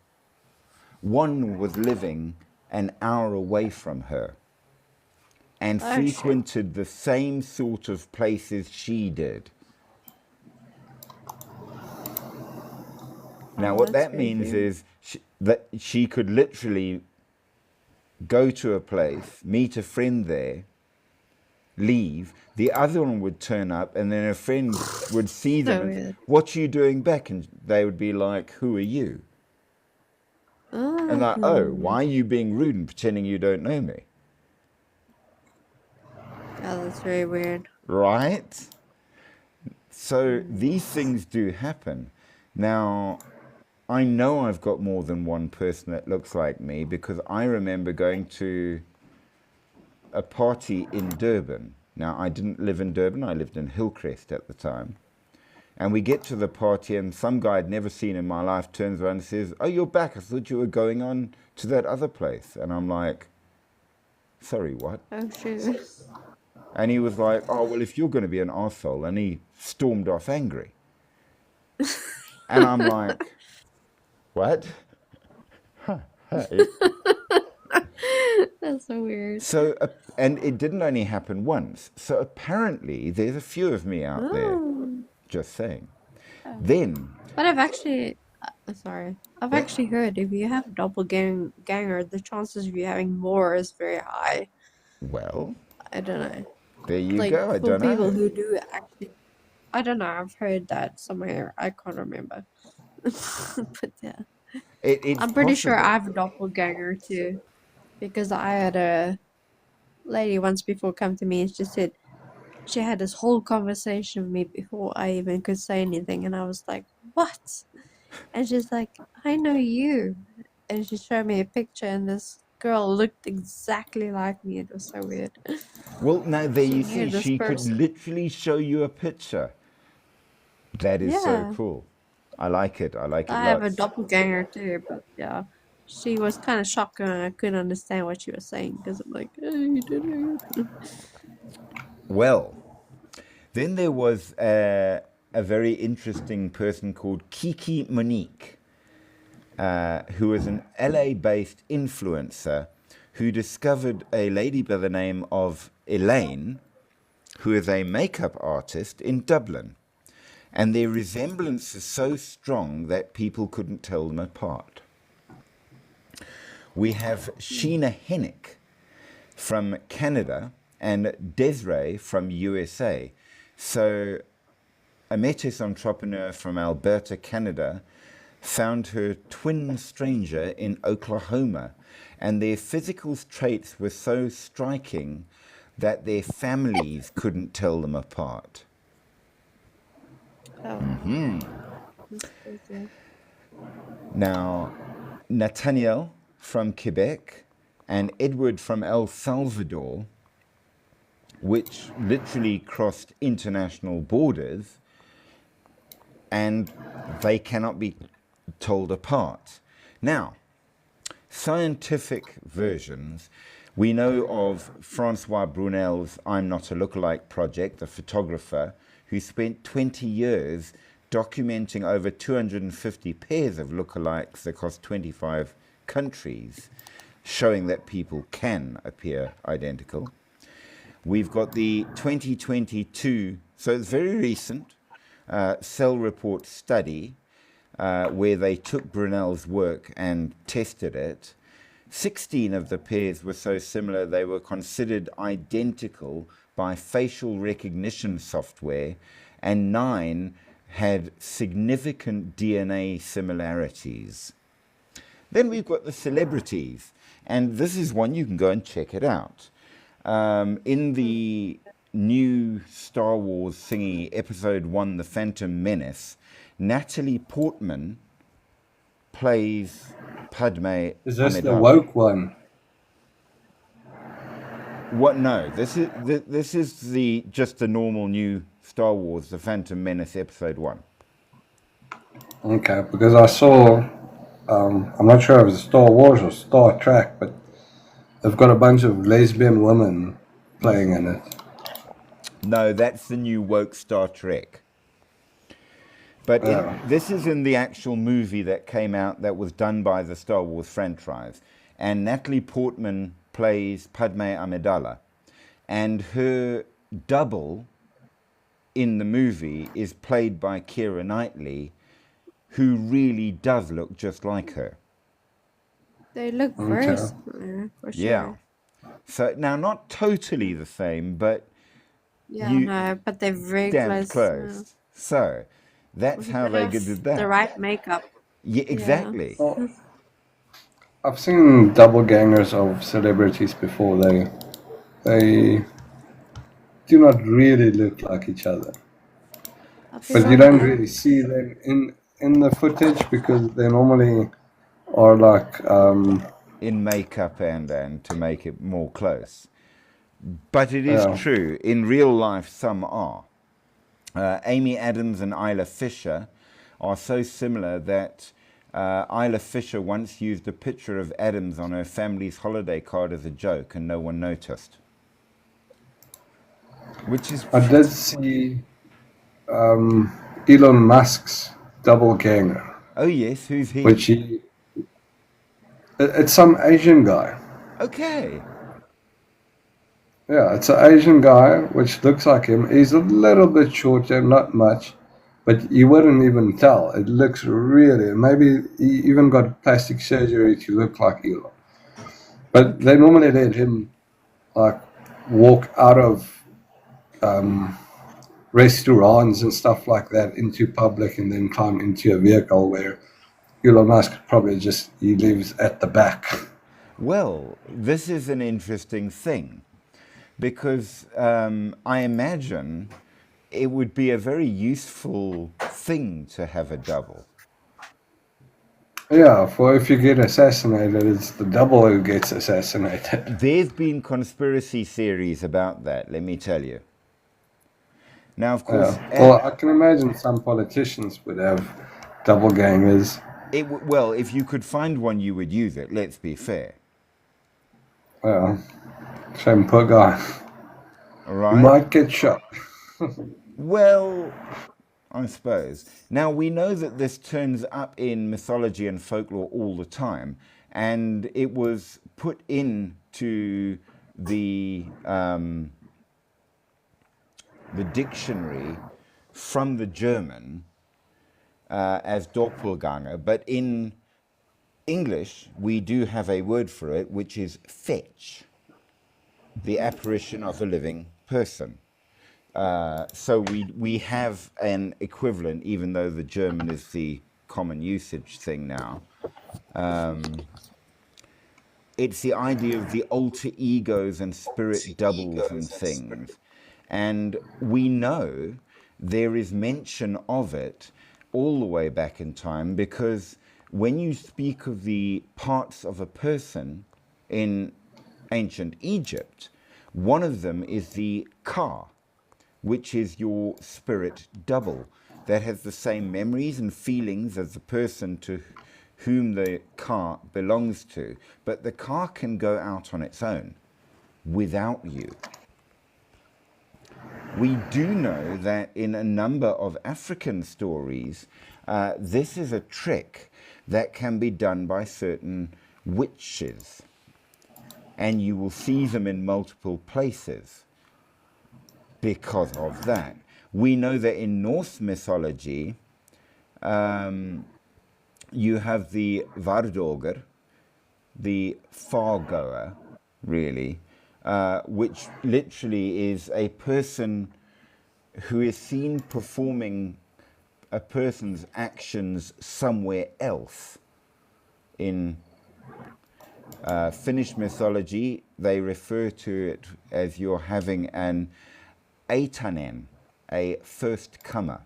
One was living an hour away from her and
Oh, shit.
frequented the same sort of places she did. Now,
Oh,
what
that's
that means
creepy.
is that she could literally go to a place, meet a friend there, leave, the other one would turn up, and then a friend would see them
So
and,
weird.
what are you doing back? And they would be like, who are you? And like, oh, why are you being rude and pretending you don't know me?
Yeah, that's very weird.
Right? So these things do happen. Now, I know I've got more than one person that looks like me because I remember going to a party in Durban. Now, I didn't live in Durban, I lived in Hillcrest at the time. And we get to the party, and some guy I'd never seen in my life turns around and says, oh, you're back. I thought you were going on to that other place. And I'm like, sorry, what?
Oh, shoot.
And he was like, oh, well, if you're going to be an arsehole. And he stormed off angry. And I'm like, what?
That's so weird.
So, and it didn't only happen once. So apparently there's a few of me out there,
Oh.
just saying. Then,
But I've actually, sorry, I've
Yeah.
actually heard if you have a doppelganger, the chances of you having more is very high.
well,
I don't know.
there you
Like
go. I
for
don't
people
know.
who do actually, I don't know. I've heard that somewhere. I can't remember. But yeah,
It's
I'm pretty sure
possible.
I have a doppelganger too, because I had a lady once before come to me and she said she had this whole conversation with me before I even could say anything, and I was like, "What?" And she's like, "I know you," and she showed me a picture, and this girl looked exactly like me. It was so weird.
Well, now there
She
you
knew
see,
this
she could
person.
literally show you a picture. That is so
Yeah,
cool. I like it. I like it
I have a
lots.
doppelganger too, but yeah. She was kind of shocked when I couldn't understand what she was saying because I'm like, "Hey, you did it."
Well, then there was a very interesting person called Kiki Monique, who was an LA-based influencer who discovered a lady by the name of Elaine, who is a makeup artist in Dublin. And their resemblance is so strong that people couldn't tell them apart. We have Sheena Hennick from Canada and Desiree from USA. So a Métis entrepreneur from Alberta, Canada, found her twin stranger in Oklahoma, and their physical traits were so striking that their families couldn't tell them apart.
Oh, that's crazy.
Now, Nathaniel from Quebec and Edward from El Salvador, which literally crossed international borders, and they cannot be told apart. Now, scientific versions, we know of Francois Brunel's I'm Not a Lookalike project, a photographer who spent 20 years documenting over 250 pairs of lookalikes across 25 countries, showing that people can appear identical. We've got the 2022, so it's very recent, Cell Report study where they took Brunel's work and tested it. 16 of the pairs were so similar they were considered identical by facial recognition software, and 9 had significant DNA similarities. Then we've got the celebrities, and this is one you can go and check it out. In the new Star Wars thingy, Episode 1, The Phantom Menace, Natalie Portman plays Padme
Is this the
Amidala.
woke one?
What? No, this is the just the normal new Star Wars, The Phantom Menace, Episode 1.
Okay, because I saw, I'm not sure if it's Star Wars or Star Trek, but they've got a bunch of lesbian women playing in it.
No, that's the new woke Star Trek. But this is in the actual movie that came out that was done by the Star Wars franchise. And Natalie Portman plays Padme Amidala. And her double in the movie is played by Keira Knightley, who really does look just like her.
They look very
Okay.
similar, for sure.
Yeah. So now, not totally the same, but
Yeah,
you
no, but they're very
damn
close.
close. So that's
You
how they
have
did
the
that.
right makeup.
Yeah,
Yeah.
exactly.
Well, I've seen double gangers of celebrities before. They do not really look like each other,
I've
but
seen
you don't
them.
really see them in the footage because they normally are like
In makeup and to make it more close. But it is
yeah.
true, in real life, some are. Amy Adams and Isla Fisher are so similar that Isla Fisher once used a picture of Adams on her family's holiday card as a joke, and no one noticed. Which is,
I did see Elon Musk's double ganger,
oh yes, who's he?
which it's some Asian guy.
Okay.
Yeah, it's an Asian guy which looks like him. He's a little bit shorter, not much, but you wouldn't even tell. It looks really, maybe he even got plastic surgery to look like Elon. But they normally let him like walk out of restaurants and stuff like that into public and then climb into a vehicle, where Elon Musk probably just, he lives at the back.
Well, this is an interesting thing because I imagine it would be a very useful thing to have a double.
Yeah, for if you get assassinated, it's the double who gets assassinated.
There's been conspiracy theories about that, let me tell you. Now, of course,
Well, I can imagine some politicians would have double gangers.
well, if you could find one, you would use it, let's be fair.
Yeah, same poor guy.
All
You
right?
might get shot.
Well, I suppose. Now, we know that this turns up in mythology and folklore all the time, and it was put into the dictionary from the German as Doppelganger, but in English, we do have a word for it, which is fetch, the apparition of a living person. So we have an equivalent, even though the German is the common usage thing now. It's the idea of the alter egos and spirit doubles and things. And we know there is mention of it all the way back in time, because when you speak of the parts of a person in ancient Egypt, one of them is the ka, which is your spirit double that has the same memories and feelings as the person to whom the ka belongs to. But the ka can go out on its own without you. We do know that in a number of African stories, this is a trick that can be done by certain witches, and you will see them in multiple places because of that. We know that in Norse mythology, you have the Vardogr, the far-goer, really, which literally is a person who is seen performing a person's actions somewhere else. In Finnish mythology, they refer to it as you're having an Eitanen, a first comer.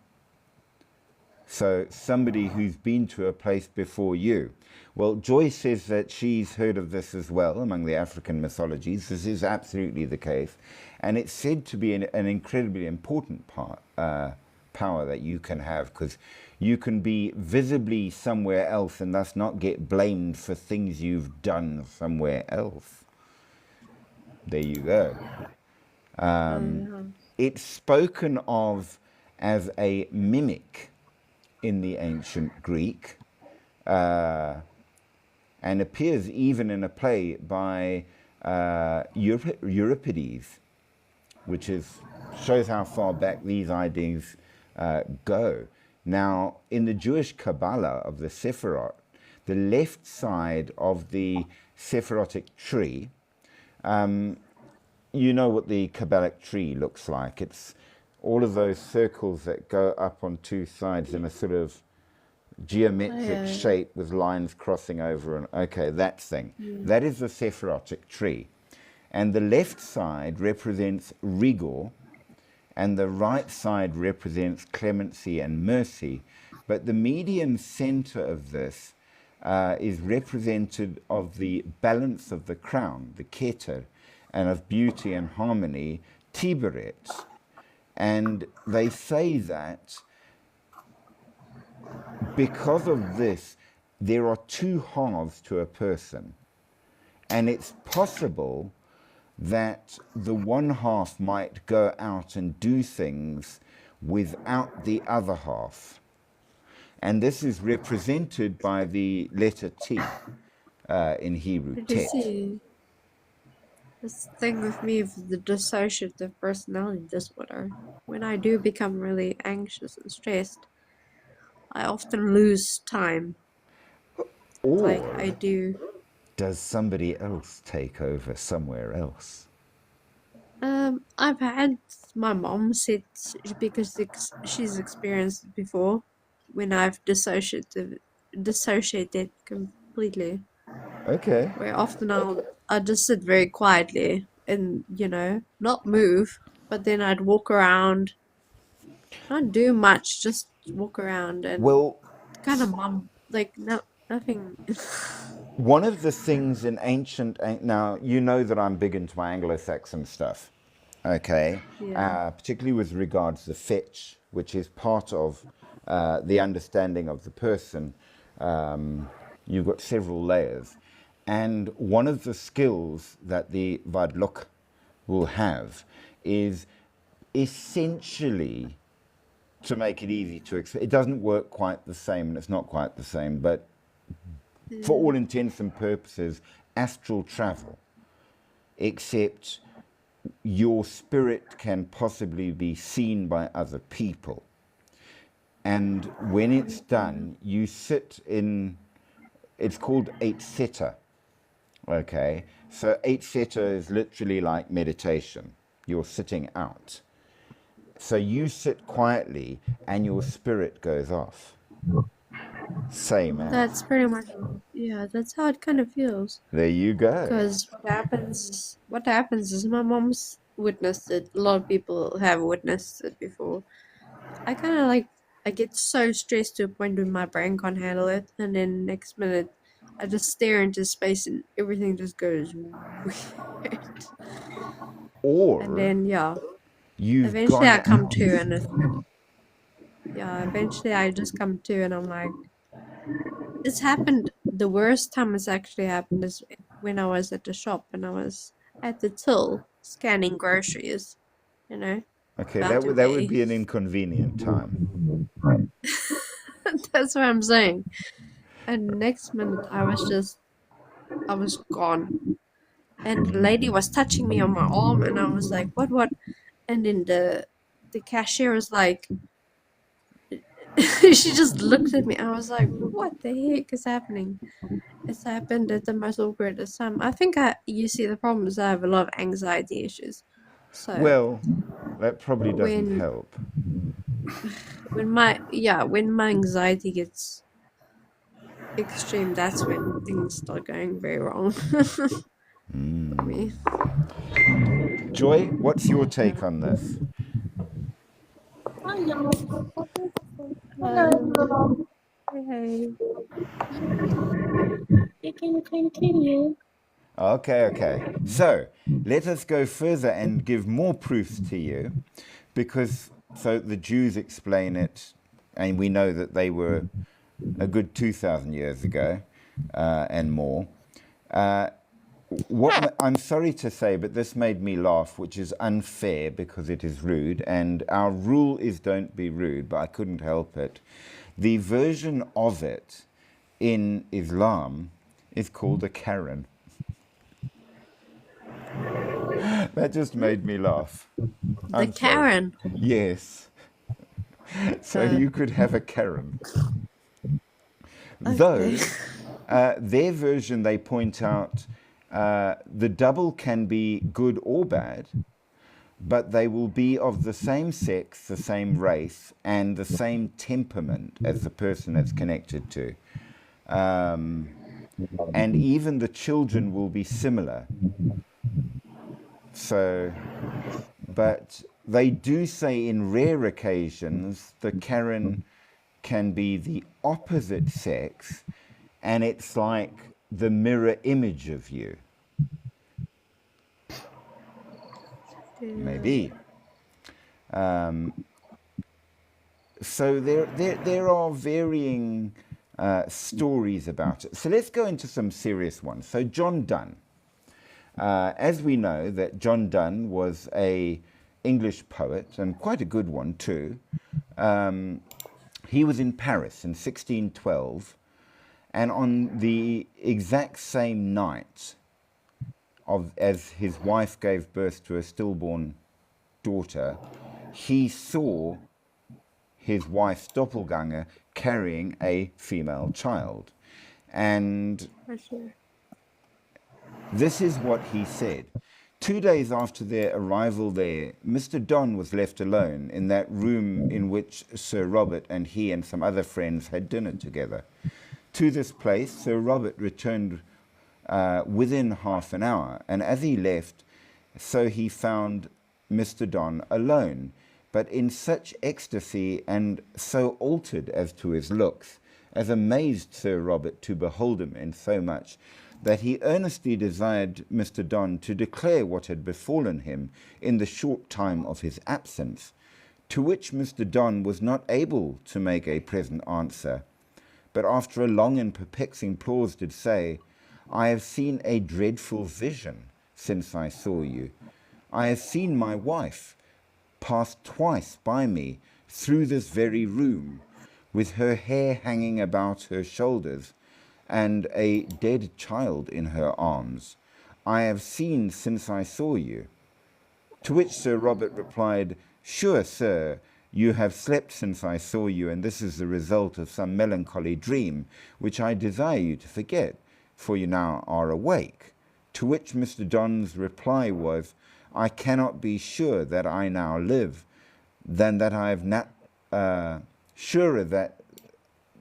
So somebody who's been to a place before you. Well, Joy says that she's heard of this as well among the African mythologies. This is absolutely the case. And it's said to be an incredibly important power that you can have, because you can be visibly somewhere else and thus not get blamed for things you've done somewhere else. There you go. It's spoken of as a mimic in the ancient Greek, and appears even in a play by Euripides, which shows how far back these ideas go. Now, in the Jewish Kabbalah of the Sephirot, the left side of the Sephirotic tree, you know what the Kabbalic tree looks like. It's all of those circles that go up on two sides in a sort of geometric shape with lines crossing over. And okay, that thing. That is the Sephirotic tree. And the left side represents rigor, and the right side represents clemency and mercy. But the medium center of this is represented of the balance of the crown, the keter, and of beauty and harmony, Tiberet. And they say that because of this, there are two halves to a person. And it's possible that the one half might go out and do things without the other half. And this is represented by the letter T in Hebrew,
Did you
Tet.
see this thing with me with the dissociative personality disorder? When I do become really anxious and stressed, I often lose time. Like I
Or
do.
does somebody else take over somewhere else?
I've had my mom said because she's experienced it before when I've dissociated completely.
Okay.
Where often I'll just sit very quietly and not move, but then I'd walk around, not do much, just walk around and
Well,
kind of nothing.
one of the things in now you know that I'm big into my Anglo-Saxon stuff, okay?
Yeah.
Particularly with regards to fetch, which is part of the understanding of the person. You've got several layers. And one of the skills that the Vadlok will have is essentially, to make it easy to explain, it doesn't work quite the same, and it's not quite the same, but for all intents and purposes, astral travel, except your spirit can possibly be seen by other people. And when it's done, you sit in, it's called eight seta. Okay, so eight seta is literally like meditation. You're sitting out. So you sit quietly and your spirit goes off. Same as.
That's pretty much, yeah, that's how it kind of feels.
There you go.
Because what happens is my mom's witnessed it. A lot of people have witnessed it before. I kind of I get so stressed to a point where my brain can't handle it, and then next minute I just stare into space and everything just goes weird.
Or
And then
you've
eventually I
gone
come
out.
to, and eventually I just come to, and I'm like, it's happened. The worst time it's actually happened is when I was at the shop and I was at the till scanning groceries, you know.
Okay,
about to
that would
pay.
be an inconvenient time.
That's what I'm saying. And next minute I was just I was gone. And the lady was touching me on my arm, and I was like, what? And then the cashier was like, she just looked at me. I was like, what the heck is happening? It's happened at the most awkwardest time. I think you see, the problem is I have a lot of anxiety issues. So
Well, that probably doesn't
when
help.
when my anxiety gets extreme, that's when things start going very wrong for me.
Joy, what's your take on this?
Hey.
You can continue.
Okay. So let us go further and give more proofs to you, because so the Jews explain it, and we know that they were a good 2,000 years ago and more. I'm sorry to say, but this made me laugh, which is unfair because it is rude, and our rule is don't be rude, but I couldn't help it. The version of it in Islam is called a Karen. That just made me laugh.
The
I'm sorry.
Karen.
Yes. So you could have a Karen.
Okay.
Though, their version, they point out, the double can be good or bad, but they will be of the same sex, the same race, and the same temperament as the person it's connected to. And even the children will be similar. So, but they do say in rare occasions the Karen can be the opposite sex, and it's like the mirror image of you. Maybe. So there are varying stories about it. So let's go into some serious ones. So John Donne. As we know, that John Donne was a English poet, and quite a good one too. He was in Paris in 1612, and on the exact same night as his wife gave birth to a stillborn daughter, he saw his wife's doppelganger carrying a female child. And this is what he said. 2 days after their arrival there, Mr. Donne was left alone in that room in which Sir Robert and he and some other friends had dinner together. To this place, Sir Robert returned within half an hour, and as he left, so he found Mr. Donne alone, but in such ecstasy and so altered as to his looks, as amazed Sir Robert to behold him in so much, that he earnestly desired Mr. Donne to declare what had befallen him in the short time of his absence, to which Mr. Donne was not able to make a present answer, but after a long and perplexing pause did say, I have seen a dreadful vision since I saw you. I have seen my wife pass twice by me through this very room, with her hair hanging about her shoulders, and a dead child in her arms. I have seen since I saw you. To which Sir Robert replied, Sure, sir, you have slept since I saw you, and this is the result of some melancholy dream, which I desire you to forget, for you now are awake. To which Mr. Donne's reply was, I cannot be sure that I now live, than that I have not surer that.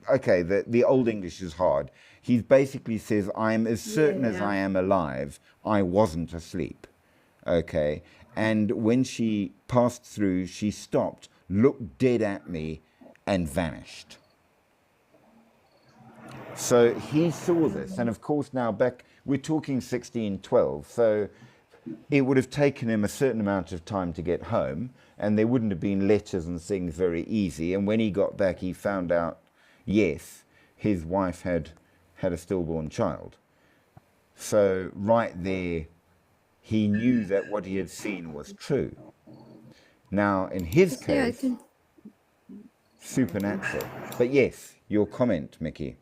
Okay, the Old English is hard. He basically says, I'm as certain as I am alive, I wasn't asleep. Okay, and when she passed through, she stopped, looked dead at me, and vanished. So he saw this, and of course now back, we're talking 1612, so it would have taken him a certain amount of time to get home, and there wouldn't have been letters and things very easy, and when he got back he found out, yes, his wife had a stillborn child. So right there, he knew that what he had seen was true. Now, in his case, supernatural. But yes, your comment, Mickey.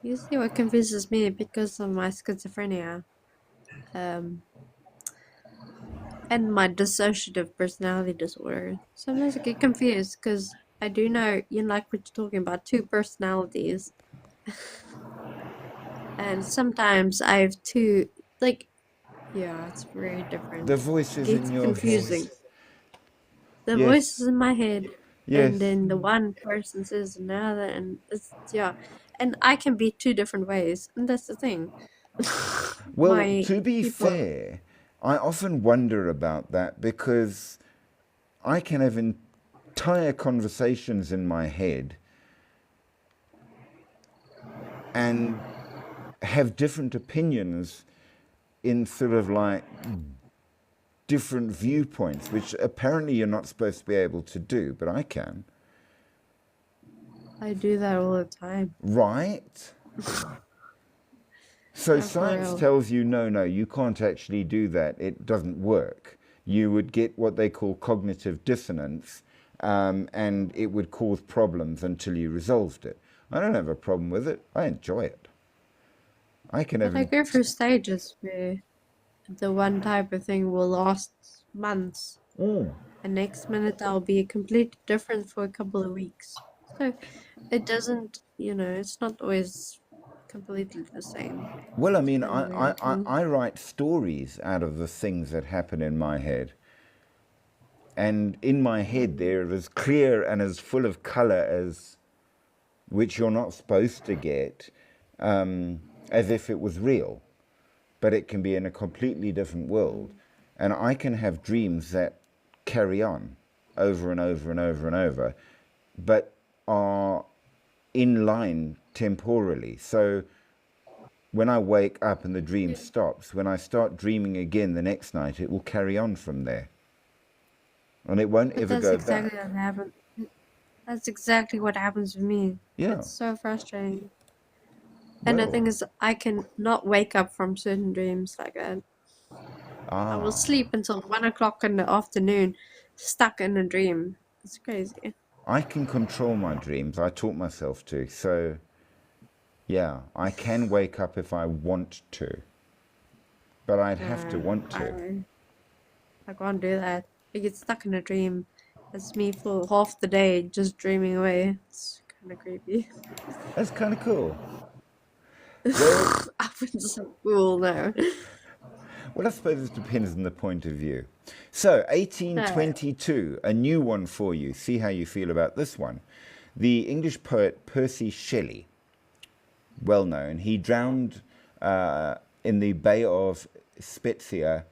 You see what confuses me because of my schizophrenia, um, and my dissociative personality disorder. Sometimes I get confused because I do know, like what you're talking about, two personalities, and sometimes I have two, like, yeah, it's very
The
different. It
voices in
gets
your head.
confusing. The
Yes,
voices in my head,
yes.
and then the one person says another, and it's, yeah, and I can be two different ways, and that's the thing.
Well,
My
to be
people,
fair, I often wonder about that because I can have entire conversations in my head and have different opinions in sort of like different viewpoints, which apparently you're not supposed to be able to do, but I can.
I do that all the time.
Right? So
Yeah, for
science
real.
tells you, no, you can't actually do that. It doesn't work. You would get what they call cognitive dissonance, and it would cause problems until you resolved it. I don't have a problem with it. I enjoy it. I can
But
have.
I go through stages where the one type of thing will last months, and next minute I'll be completely different for a couple of weeks. So it doesn't, it's not always completely the same.
Well, I
It's
mean,
kind of weird.
I write stories out of the things that happen in my head. And in my head, they're as clear and as full of color as which you're not supposed to get, as if it was real. But it can be in a completely different world. And I can have dreams that carry on over and over and over and over, but are in line temporally. So when I wake up and the dream stops, when I start dreaming again the next night, it will carry on from there. And it won't
But
ever
that's
go
exactly
back.
what happened. That's exactly what happens with me.
Yeah.
It's so frustrating. And the
Well,
thing is, I can not wake up from certain dreams like that. I will
ah,
sleep until 1 o'clock in the afternoon, stuck in a dream. It's crazy.
I can control my dreams. I taught myself to. So, yeah, I can wake up if I want to, but I'd have to want to.
I can't do that. I get stuck in a dream. That's me for half the day, just dreaming away. It's kind of creepy.
That's kind of cool. Well,
I've been so cool now.
well, I suppose it depends on the point of view. So,
No.
1822, a new one for you. See how you feel about this one. The English poet Percy Shelley, well known, he drowned in the Bay of Spezia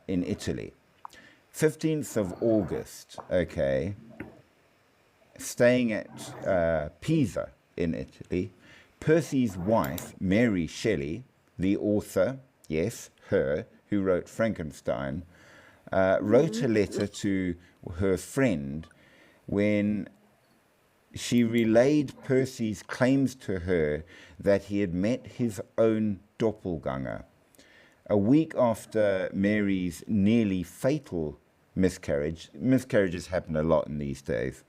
in Italy. 15th of August, okay, staying at Pisa in Italy, Percy's wife, Mary Shelley, the author, yes, her, who wrote Frankenstein, wrote a letter to her friend when she relayed Percy's claims to her that he had met his own doppelganger. A week after Mary's nearly fatal miscarriage, miscarriages happen a lot in these days.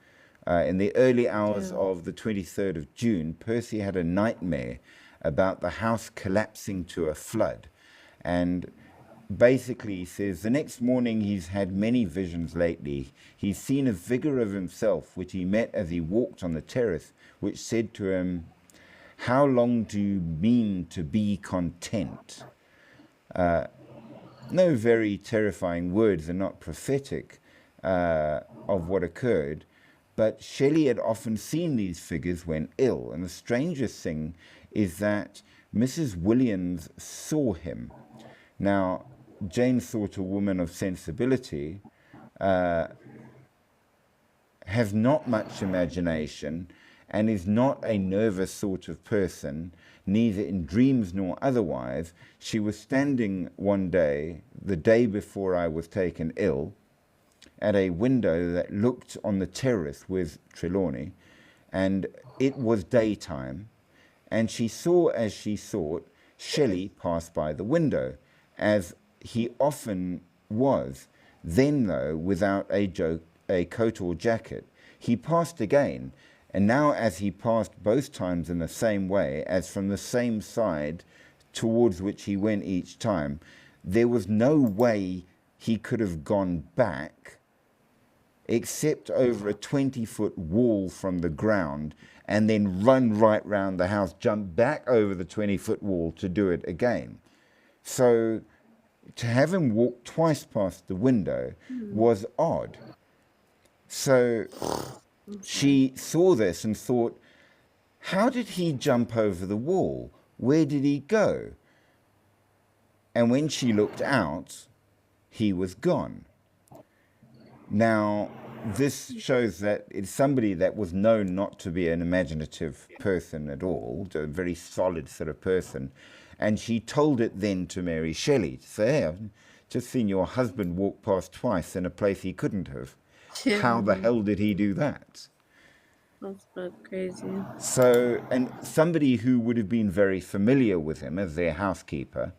In the early hours
Yeah.
of the 23rd of June, Percy had a nightmare about the house collapsing to a flood. And basically, he says the next morning he's had many visions lately. He's seen a figure of himself, which he met as he walked on the terrace, which said to him, "How long do you mean to be content?" No very terrifying words and not prophetic of what occurred, but Shelley had often seen these figures when ill, and the strangest thing is that Mrs. Williams saw him. Now, Jane thought a woman of sensibility has not much imagination and is not a nervous sort of person, neither in dreams nor otherwise. She was standing one day, the day before I was taken ill, at a window that looked on the terrace with Trelawney, and it was daytime, and she saw, as she thought, Shelley pass by the window, as he often was. Then, though, without a coat or jacket, he passed again, And now as he passed both times in the same way, as from the same side towards which he went each time, there was no way he could have gone back except over a 20-foot wall from the ground and then run right round the house, jump back over the 20-foot wall to do it again. So to have him walk twice past the window was odd. So she saw this and thought, how did he jump over the wall? Where did he go? And when she looked out, he was gone. Now, this shows that it's somebody that was known not to be an imaginative person at all, a very solid sort of person. And she told it then to Mary Shelley, to say, hey, I've just seen your husband walk past twice in a place he couldn't have.
Yeah.
How the hell did he do that?
That's not crazy.
So, and somebody who would have been very familiar with him as their housekeeper,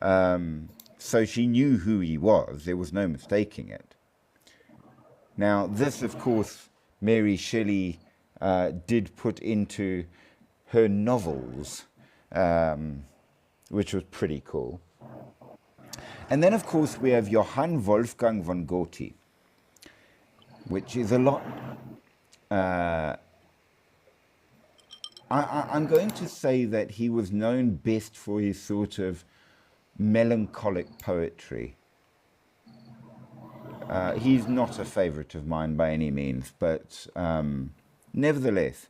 so she knew who he was. There was no mistaking it. Now, this, of course, Mary Shelley did put into her novels, which was pretty cool. And then, of course, we have Johann Wolfgang von Goethe, which is a lot... I'm going to say that he was known best for his sort of melancholic poetry. He's not a favorite of mine by any means, but nevertheless.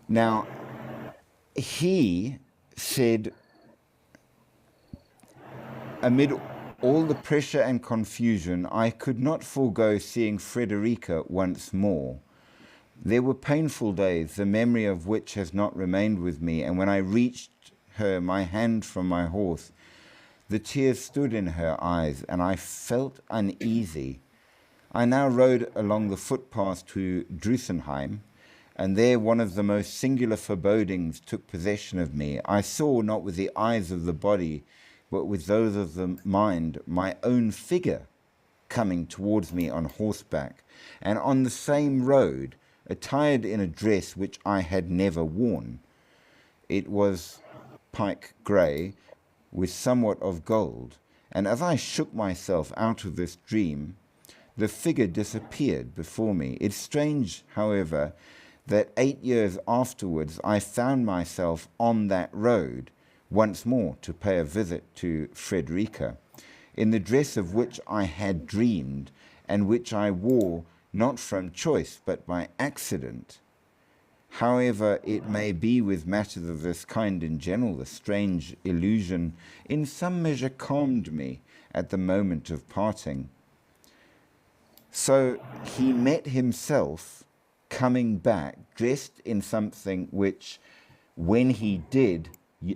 Now, he said, amid all the pressure and confusion, I could not forego seeing Frederica once more. There were painful days, the memory of which has not remained with me, and when I reached her, my hand from my horse, the tears stood in her eyes, and I felt uneasy. I now rode along the footpath to Drusenheim, and there one of the most singular forebodings took possession of me. I saw, not with the eyes of the body, but with those of the mind, my own figure coming towards me on horseback, and on the same road, attired in a dress which I had never worn. It was pike grey, with somewhat of gold, and as I shook myself out of this dream, the figure disappeared before me. It's strange, however, that 8 years afterwards I found myself on that road once more to pay a visit to Frederica, in the dress of which I had dreamed, and which I wore not from choice, but by accident. However it may be with matters of this kind in general, the strange illusion in some measure calmed me at the moment of parting. So he met himself coming back, dressed in something which, when he did,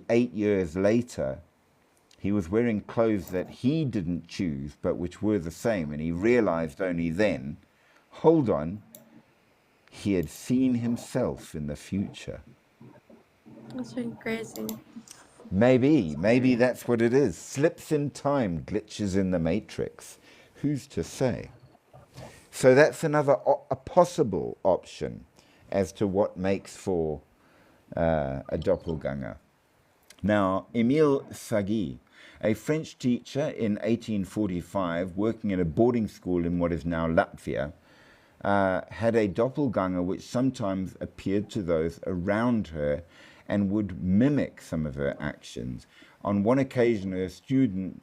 8 years later, he was wearing clothes that he didn't choose, but which were the same, and he realized only then, hold on, he had seen himself in the future.
That's been crazy.
Maybe that's what it is. Slips in time, glitches in the matrix. Who's to say? So that's another a possible option as to what makes for a doppelganger. Now, Émile Sagui, a French teacher in 1845, working in a boarding school in what is now Latvia, had a doppelganger which sometimes appeared to those around her and would mimic some of her actions. On one occasion, a student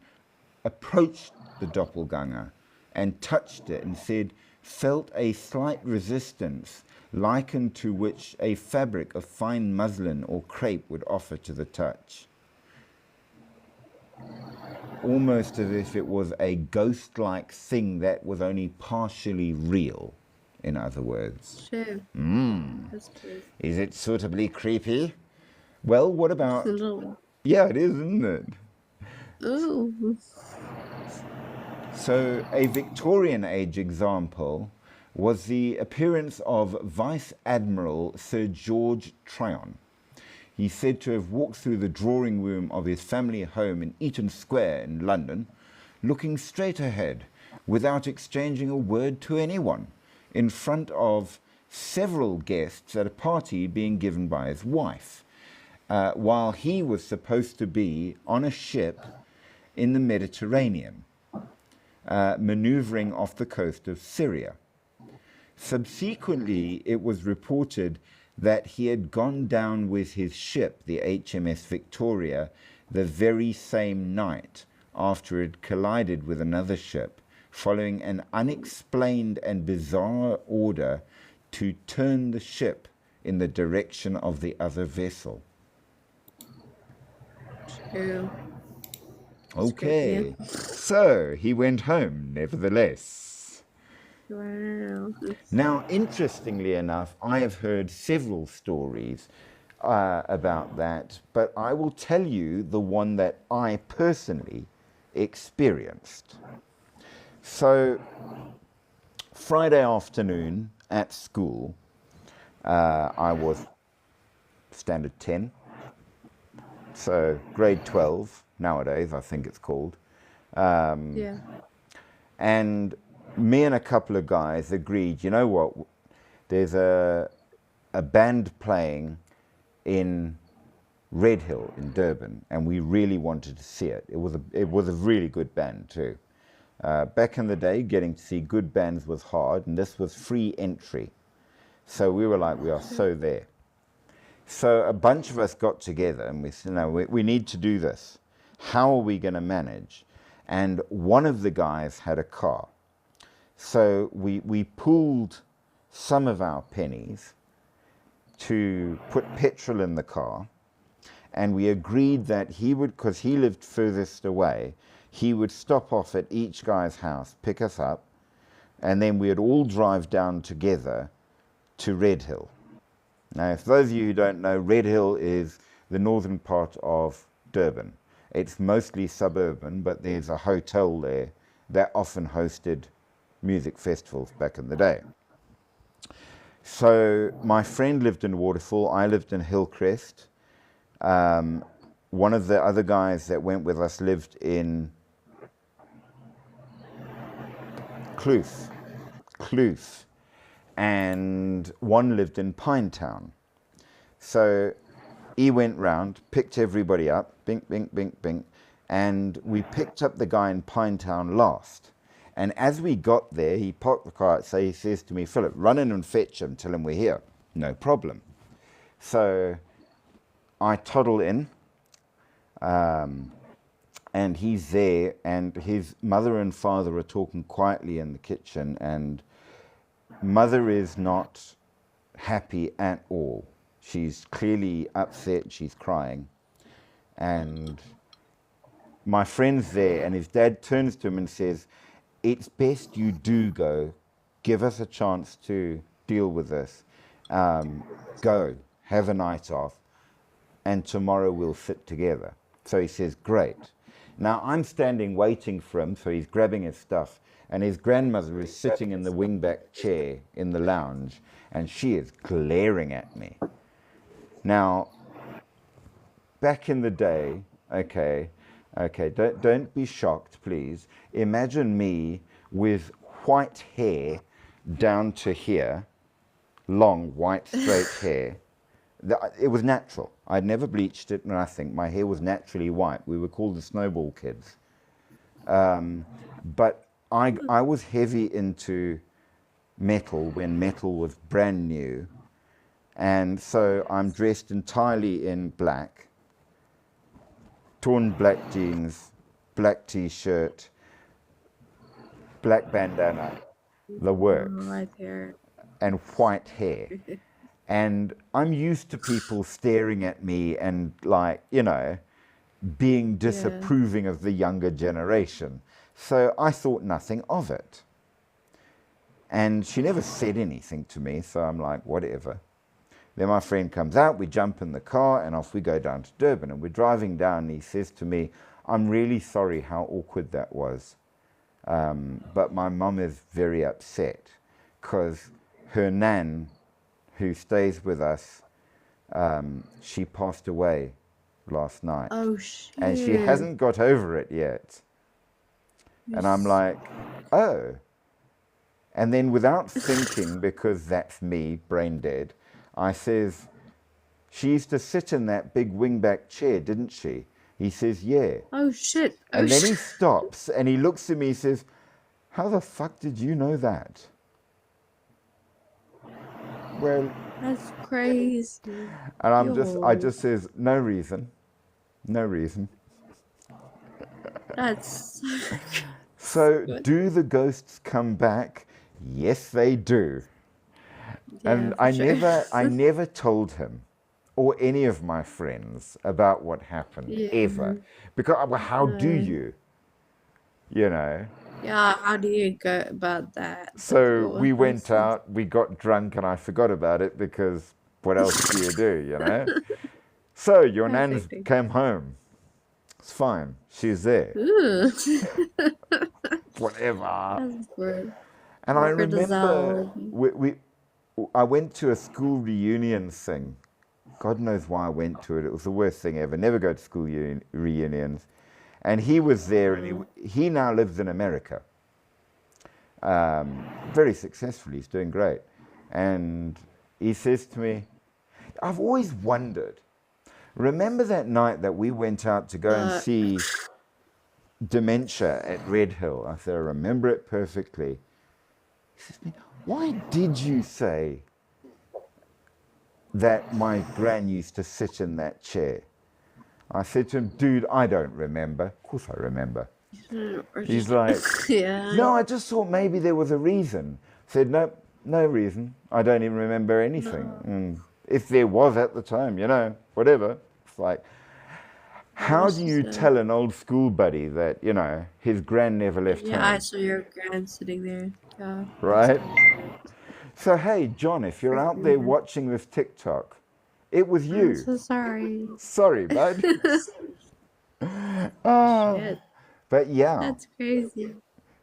approached the doppelganger and touched it and said, felt a slight resistance, likened to which a fabric of fine muslin or crepe would offer to the touch. Almost as if it was a ghost-like thing that was only partially real, in other words.
Sure. That's crazy.
Is it suitably creepy? Well, what about...
It's a little...
Yeah, it is, isn't it?
Ooh.
So a Victorian age example was the appearance of Vice Admiral Sir George Tryon. He's said to have walked through the drawing room of his family home in Eaton Square in London, looking straight ahead, without exchanging a word to anyone, in front of several guests at a party being given by his wife, while he was supposed to be on a ship in the Mediterranean, maneuvering off the coast of Syria. Subsequently, it was reported that he had gone down with his ship, the HMS Victoria, the very same night after it collided with another ship, following an unexplained and bizarre order to turn the ship in the direction of the other vessel.
True.
Okay, so he went home nevertheless.
Wow.
Now, interestingly enough, I have heard several stories about that, but I will tell you the one that I personally experienced. So, Friday afternoon at school, I was standard 10, so grade 12 nowadays, I think it's called.
Yeah.
And me and a couple of guys agreed, you know what, there's a band playing in Red Hill in Durban, and we really wanted to see it. It was a really good band too. Back in the day, getting to see good bands was hard, and this was free entry. So we were like, we are so there. So a bunch of us got together and we said, no, we need to do this. How are we going to manage? And one of the guys had a car. So we pooled some of our pennies to put petrol in the car, and we agreed that he would, because he lived furthest away, he would stop off at each guy's house, pick us up, and then we'd all drive down together to Red Hill. Now, for those of you who don't know, Red Hill is the northern part of Durban. It's mostly suburban, but there's a hotel there that often hosted music festivals back in the day. So my friend lived in Waterfall, I lived in Hillcrest. One of the other guys that went with us lived in Kloof, and one lived in Pinetown. So he went round, picked everybody up, bink, bink, bink, bink, and we picked up the guy in Pinetown last. And as we got there, he parked the car, so he says to me, Philip, run in and fetch him, tell him we're here. No problem. So I toddle in, and he's there, and his mother and father are talking quietly in the kitchen, and mother is not happy at all. She's clearly upset, she's crying. And my friend's there, and his dad turns to him and says, it's best you do go. Give us a chance to deal with this. Go, have a night off, and tomorrow we'll sit together. So he says, great. Now I'm standing waiting for him, so he's grabbing his stuff, and his grandmother is sitting in the wingback chair in the lounge, and she is glaring at me. Now, back in the day, okay, don't be shocked, please. Imagine me with white hair down to here, long, white, straight hair. It was natural. I'd never bleached it, nothing. My hair was naturally white. We were called the Snowball Kids. But I was heavy into metal when metal was brand new. And so I'm dressed entirely in black, torn black jeans, black t-shirt, black bandana, the works,
Right there.
and white hair. And I'm used to people staring at me and, like, you know, being disapproving of the younger generation. So I thought nothing of it. And she never said anything to me, so I'm like, whatever. Then my friend comes out, we jump in the car, and off we go down to Durban. And we're driving down, and he says to me, I'm really sorry how awkward that was. But my mum is very upset because her nan, who stays with us, she passed away last night.
Oh, shit.
And she hasn't got over it yet. And I'm like, oh. And then without thinking, because that's me, brain dead, I says, she used to sit in that big wingback chair, didn't she? He says, yeah.
Oh shit. Oh
And then he
shit.
stops and he looks at me and says, how the fuck did you know that? Well,
That's crazy.
and I
Yo.
just says, no reason. No reason.
That's
So
good.
do the ghosts come back? Yes, they do. And
Yeah, for sure.
I never told him or any of my friends about what happened
Yeah.
ever. Because, well, how do
No.
you? You know?
Yeah, how do you go about that?
So
What
we
was
went
this?
out, we got drunk, and I forgot about it because what else do you do, you know? So your nan's
Perfect.
came home. It's fine. She's there.
Ooh.
Whatever.
That's good.
And I
Awkward as
remember
hell.
I went to a school reunion thing. God knows why I went to it. It was the worst thing ever. Never go to school reunions. And he was there, and he now lives in America. Very successfully. He's doing great. And he says to me, I've always wondered, remember that night that we went out to go and see Dementia at Red Hill? I said, I remember it perfectly. He says to me, why did you say that my gran used to sit in that chair? I said to him, dude, I don't remember. Of course I remember.
Or
He's
just-
like,
yeah.
no, I just thought maybe there was a reason. I said, no, no reason. I don't even remember anything. And if there was at the time, you know, whatever. It's like, how do you tell an old school buddy that, you know, his gran never left
Yeah, I
home,
saw your grand sitting there. Yeah.
right? So, hey, John, if you're out there watching this TikTok, it was
I'm
you.
so sorry.
Sorry, bud. Oh.
Shit.
But yeah,
That's crazy.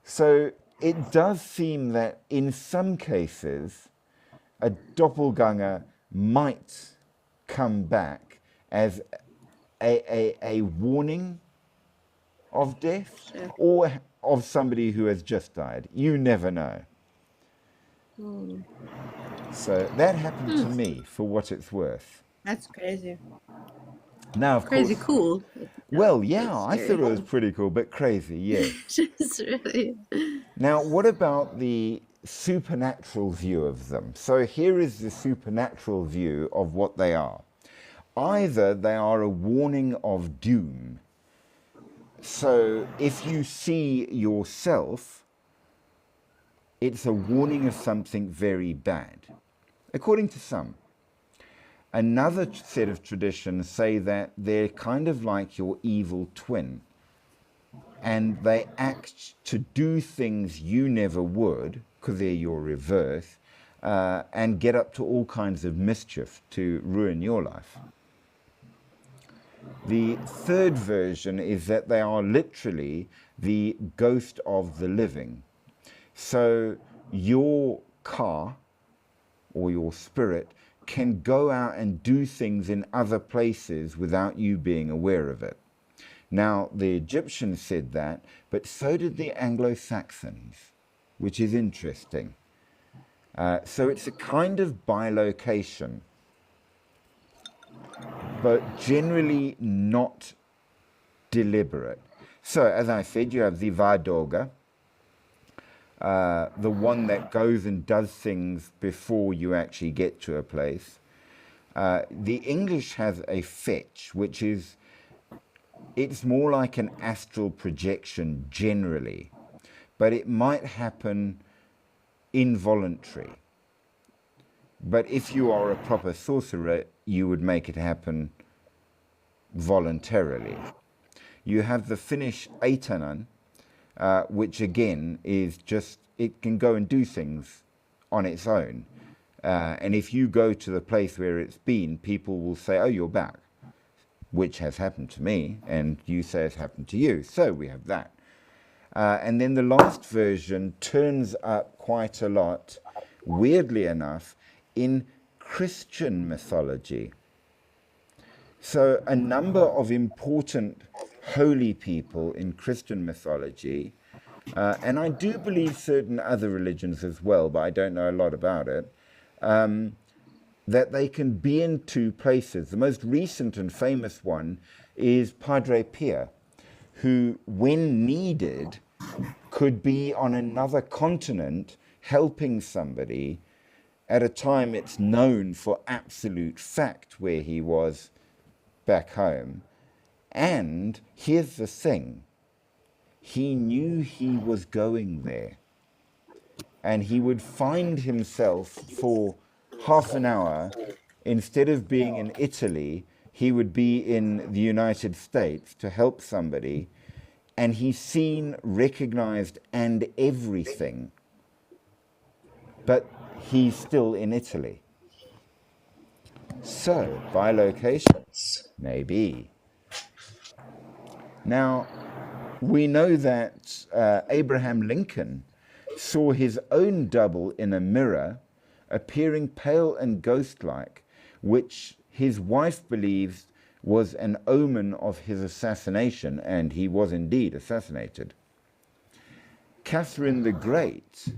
so it does seem that in some cases, a doppelganger might come back as a warning of death
Sure.
or of somebody who has just died. You never know.
Hmm.
So that happened to me, for what it's worth.
That's crazy.
Now, of
Crazy
course,
cool.
well, yeah,
It's
I thought it was pretty cool, but crazy, yes.
Just really.
Now, what about the supernatural view of them? So here is the supernatural view of what they are. Either they are a warning of doom. So if you see yourself, it's a warning of something very bad, according to some. Another set of traditions say that they're kind of like your evil twin, and they act to do things you never would because they're your reverse, and get up to all kinds of mischief to ruin your life. The third version is that they are literally the ghost of the living. So your car or your spirit can go out and do things in other places without you being aware of it. Now, the Egyptians said that, but so did the Anglo-Saxons, which is interesting. So it's a kind of bilocation, but generally not deliberate. So, as I said, you have the Vardoga, the one that goes and does things before you actually get to a place. The English has a fetch, which is, it's more like an astral projection generally, but it might happen involuntary. But if you are a proper sorcerer, you would make it happen voluntarily. You have the Finnish Aitanan, which again is just, it can go and do things on its own. And if you go to the place where it's been, people will say, oh, you're back, which has happened to me, and you say it's happened to you. So we have that. And then the last version turns up quite a lot, weirdly enough, in Christian mythology. So a number of important holy people in Christian mythology And I do believe certain other religions as well, but I don't know a lot about it, that they can be in two places. The most recent and famous one is Padre Pio, who, when needed, could be on another continent helping somebody at a time it's known for absolute fact where he was back home. And here's the thing, he knew he was going there, and he would find himself for half an hour, instead of being in Italy, he would be in the United States to help somebody, and he's seen, recognized, and everything, but he's still in Italy. So, bilocation, maybe. Now, we know that Abraham Lincoln saw his own double in a mirror, appearing pale and ghost-like, which his wife believes was an omen of his assassination, and he was indeed assassinated. Catherine the Great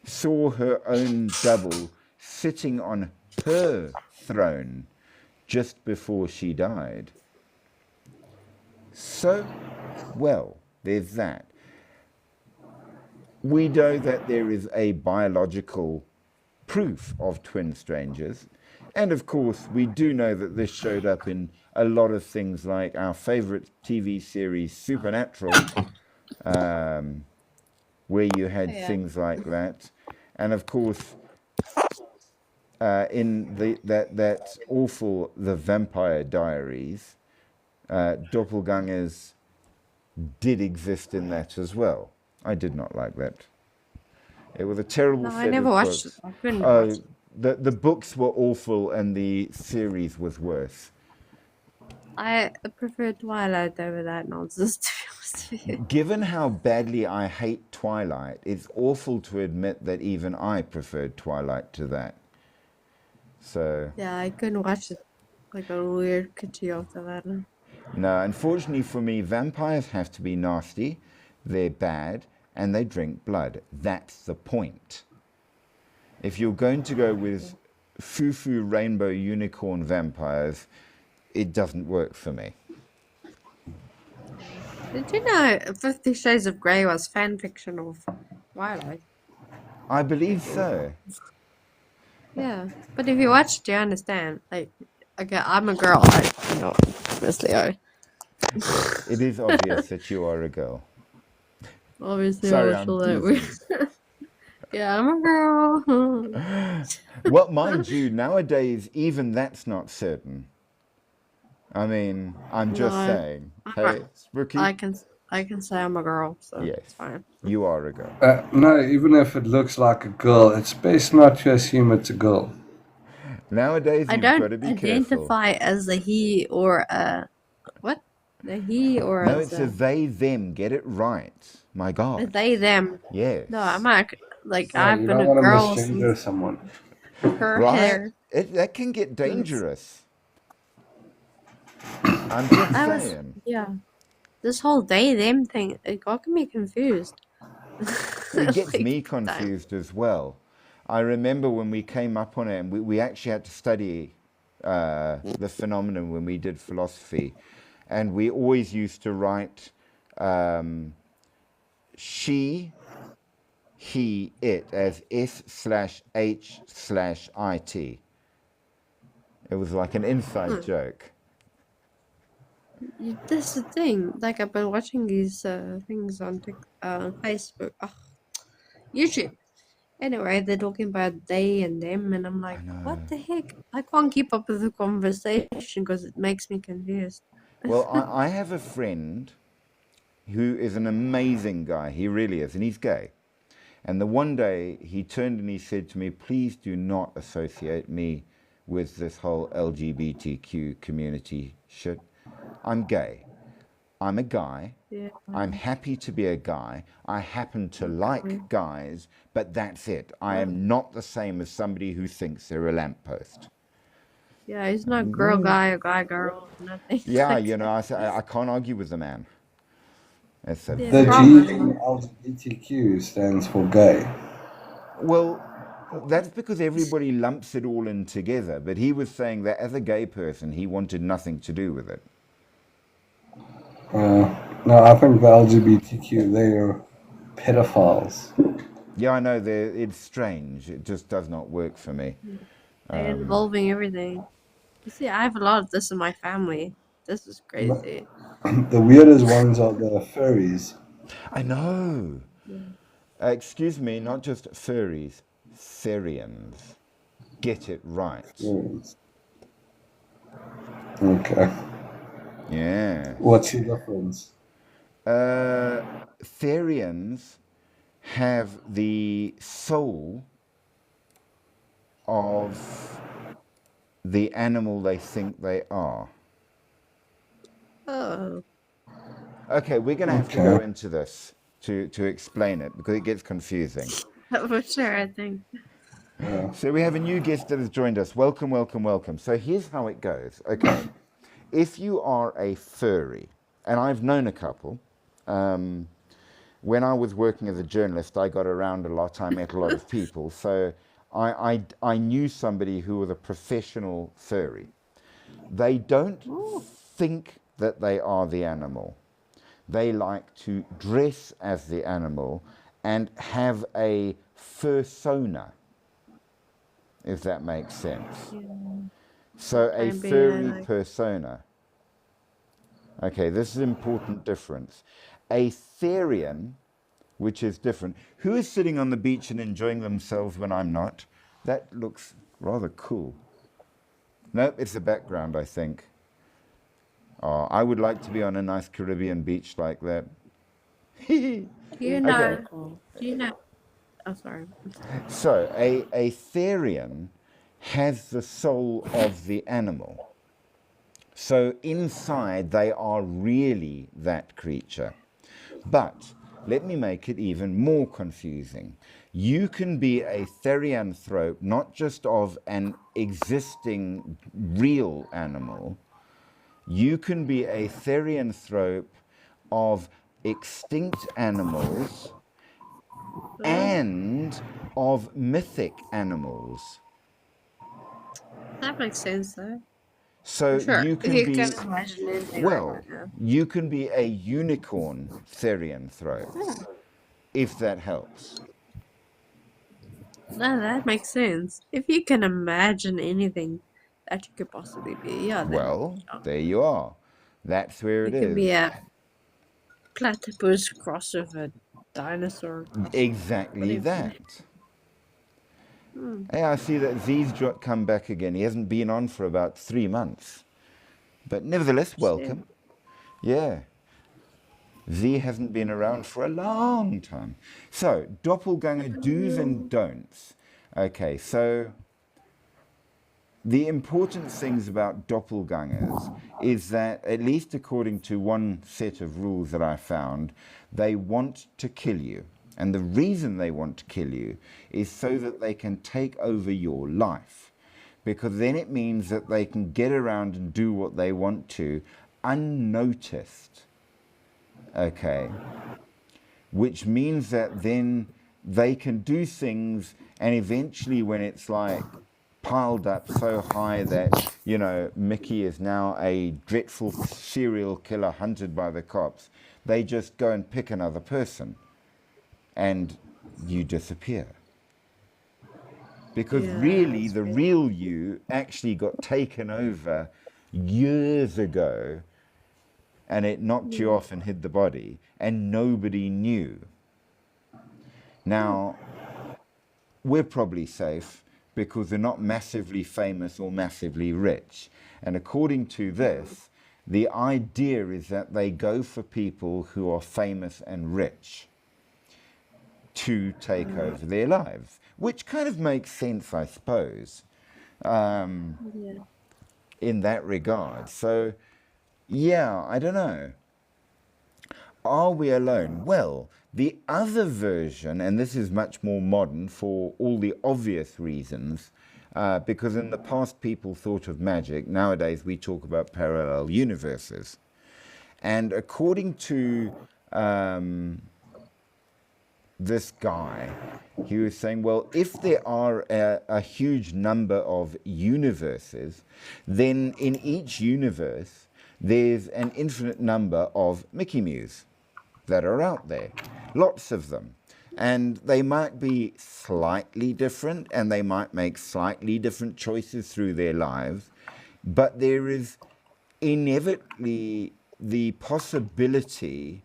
saw her own double sitting on her throne just before she died. So, well, there's that. We know that there is a biological proof of twin strangers. And of course, we do know that this showed up in a lot of things like our favorite TV series, Supernatural, where you had
Yeah.
things like that. And of course, in that awful The Vampire Diaries, doppelgangers did exist in that as well. I did not like that. It was a terrible
No,
set
I never
of
watched it.
books.
I couldn't watch it.
The books were awful and the series was worse.
I prefer Twilight over that nonsense, to be honest with you.
Given how badly I hate Twilight, it's awful to admit that even I preferred Twilight to that. So,
Yeah, I couldn't watch it. Like a weird kitty after that.
no, unfortunately for me, vampires have to be nasty, they're bad, and they drink blood. That's the point. If you're going to go with foo-foo rainbow unicorn vampires, it doesn't work for me.
Did you know 50 Shades of Grey was fan fiction of Twilight?
I believe so.
Yeah, but if you watch it, you understand. Like, okay, I'm a girl. Obviously,
It is obvious that you are a girl.
obviously,
Sorry,
I
I'm
feel that way.
teasing.
Yeah, I'm a girl.
Well, mind you, nowadays, even that's not certain. I mean, I'm just
No,
saying. Hey, Spooky?
I can say I'm a girl, so
Yes,
it's fine.
you are a girl.
No, even if it looks like a girl, it's best not to assume it's a girl.
Nowadays,
I
you've got
don't
to be careful.
identify as a he or a what? A he or
No,
as
it's a they, them. Get it right. My
a
God.
they them.
Yes.
No, I'm not. Like
Yeah,
I've
you
been
don't
a
want to
girl
misgender
since
someone.
her
Right?
hair.
That can get
Since
dangerous. I'm just
I was
saying.
yeah. This whole they them thing, it got me confused.
It gets
Like
me
big time.
confused as well. I remember when we came up on it, and we actually had to study the phenomenon when we did philosophy, and we always used to write she, he, it as S/H/IT. It was like an inside joke.
That's the thing. Like I've been watching these things on Facebook, YouTube. Anyway, they're talking about they and them, and I'm like, what the heck? I can't keep up with the conversation because it makes me confused.
Well, I have a friend who is an amazing guy. He really is, and he's gay. And the one day he turned and he said to me, please do not associate me with this whole LGBTQ community shit. I'm gay. I'm a guy.
Yeah.
I'm happy to be a guy. I happen to like guys, but that's it. I am not the same as somebody who thinks they're a lamppost.
Yeah, it's not girl guy or guy girl, nothing
Yeah,
like
you know,
that.
I can't argue with the man. It's a
Yeah,
The G
probably.
in LGBTQ stands for gay.
well, that's because everybody lumps it all in together. But he was saying that as a gay person, he wanted nothing to do with it.
No, I think the LGBTQ, they're pedophiles.
Yeah, I know. It's strange. It just does not work for me.
They're involving everything. You see, I have a lot of this in my family. This is crazy.
The weirdest ones are the furries.
I know.
Yeah.
Excuse me, not just furries, Therians. Get it right.
Furries. Okay.
Yeah.
What's the difference?
Therians have the soul of the animal they think they are.
Oh,
Okay, we're going to have to go
Okay.
into this to explain it because it gets confusing.
for sure, I think.
Yeah.
So we have a new guest that has joined us. Welcome, welcome, welcome. So here's how it goes. Okay, if you are a furry, and I've known a couple, when I was working as a journalist, I got around a lot. I met a lot of people. So I knew somebody who was a professional furry. They don't
Ooh.
think that they are the animal. They like to dress as the animal and have a fursona, if that makes sense.
Yeah.
So a
Can be
furry
like
persona. Okay, this is an important difference. A Therian, which is different. Who is sitting on the beach and enjoying themselves when I'm not? That looks rather cool. Nope, it's the background, I think. Oh, I would like to be on a nice Caribbean beach like that.
you
Okay,
know. Do you know? Oh, sorry.
so a Therian has the soul of the animal. So inside they are really that creature. But let me make it even more confusing. You can be a therianthrope, not just of an existing real animal. You can be a therianthrope of extinct animals
Oh,
and of mythic animals.
that makes sense, though.
So
For sure.
you
If
can
you
be,
can imagine anything like
well,
that, yeah.
you can be a unicorn therianthrope,
Yeah.
if that helps.
No, that makes sense. If you can imagine anything that you could possibly be, yeah, then
Well,
yeah.
there you are. That's where
You
it
can be
is.
a platypus cross with a dinosaur,
Exactly
whatever.
that.
Hmm.
Hey, I see that Z's come back again. He hasn't been on for about 3 months. But nevertheless,
Shit.
welcome. Yeah. Z hasn't been around for a long time. So, doppelganger do's and don'ts. Okay, so the important things about doppelgangers is that, at least according to one set of rules that I found, they want to kill you. And the reason they want to kill you is so that they can take over your life. Because then it means that they can get around and do what they want to unnoticed. Okay. Which means that then they can do things, and eventually, when it's like piled up so high that, Mickey is now a dreadful serial killer hunted by the cops, they just go and pick another person and you disappear. Because
Yeah,
really,
that's
the
great.
real you actually got taken over years ago and it knocked you
Yeah.
off and hid the body, and nobody knew.
Oh,
Now, we're probably safe because they're not massively famous or massively rich. And according to this, the idea is that they go for people who are famous and rich to take over their lives, which kind of makes sense, I suppose,
yeah.
in that regard. So, yeah, I don't know. Are we alone? Well, the other version, and this is much more modern for all the obvious reasons, because in the past people thought of magic. Nowadays we talk about parallel universes. And according to this guy, he was saying, well, if there are a huge number of universes, then in each universe there's an infinite number of Mickey Mews that are out there, lots of them. And they might be slightly different and they might make slightly different choices through their lives, but there is inevitably the possibility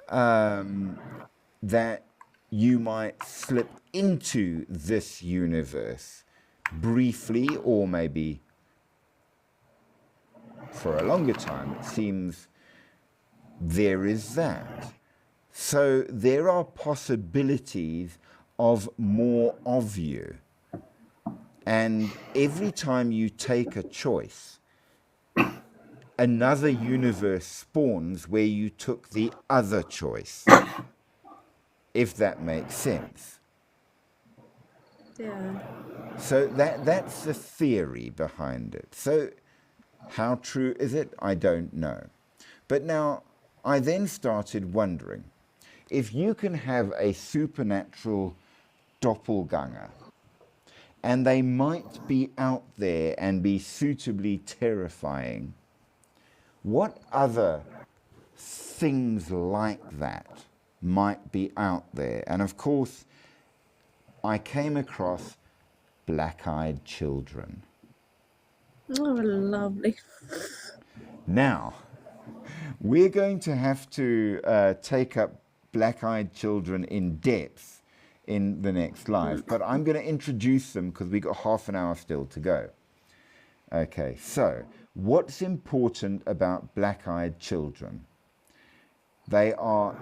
that you might slip into this universe briefly or maybe for a longer time. It seems there is that. So there are possibilities of more of you. And every time you take a choice, another universe spawns where you took the other choice, if that makes sense.
Yeah.
So that's the theory behind it. So how true is it? I don't know. But now I then started wondering, if you can have a supernatural doppelganger, and they might be out there and be suitably terrifying, what other things like that might be out there? And of course, I came across black-eyed children.
Oh, lovely.
Now, we're going to have to take up black-eyed children in depth in the next live, but I'm going to introduce them because we've got half an hour still to go. Okay, so what's important about black-eyed children? They are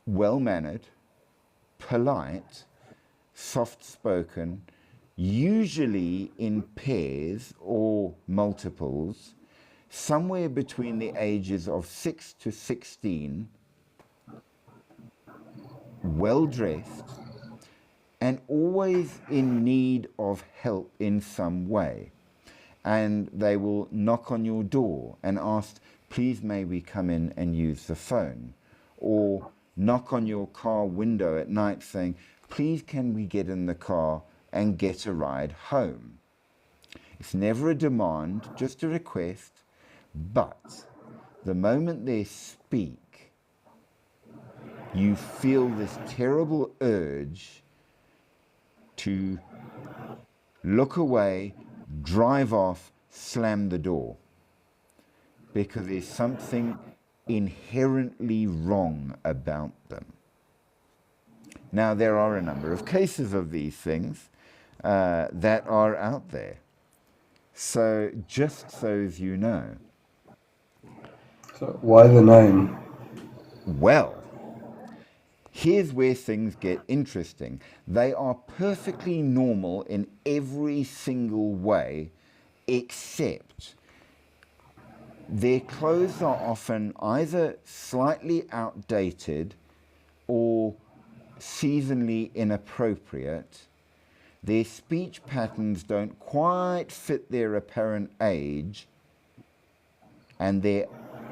well-mannered, polite, soft-spoken, usually in pairs or multiples, somewhere between the ages of 6 to 16, well-dressed, and always in need of help in some way. And they will knock on your door and ask, please may we come in and use the phone? Or knock on your car window at night saying, please can we get in the car and get a ride home? It's never a demand, just a request, but the moment they speak, you feel this terrible urge to look away, drive off, slam the door, because there's something inherently wrong about them. Now, there are a number of cases of these things that are out there. So, just so as you know.
So why the name?
Well, here's where things get interesting. They are perfectly normal in every single way, except their clothes are often either slightly outdated or seasonally inappropriate. Their speech patterns don't quite fit their apparent age, and their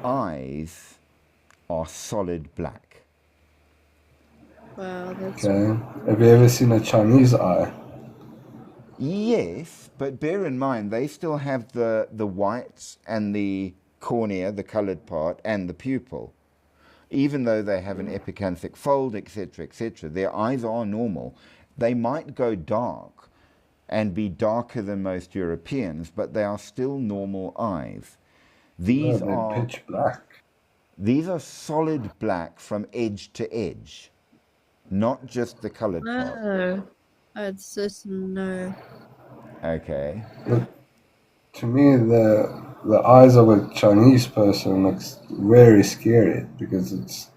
eyes are solid black.
Wow, that's
Okay. Have you ever seen a Chinese eye?
Yes, but bear in mind, they still have the whites and the cornea, the colored part, and the pupil. Even though they have an epicanthic fold, etc., etc., their eyes are normal. They might go dark and be darker than most Europeans, but they are still normal eyes.
No, they're pitch black.
These are solid black from edge to edge, not just the colored part.
no. It's just no.
Okay.
Look, to me, the eyes of a Chinese person looks very scary because it's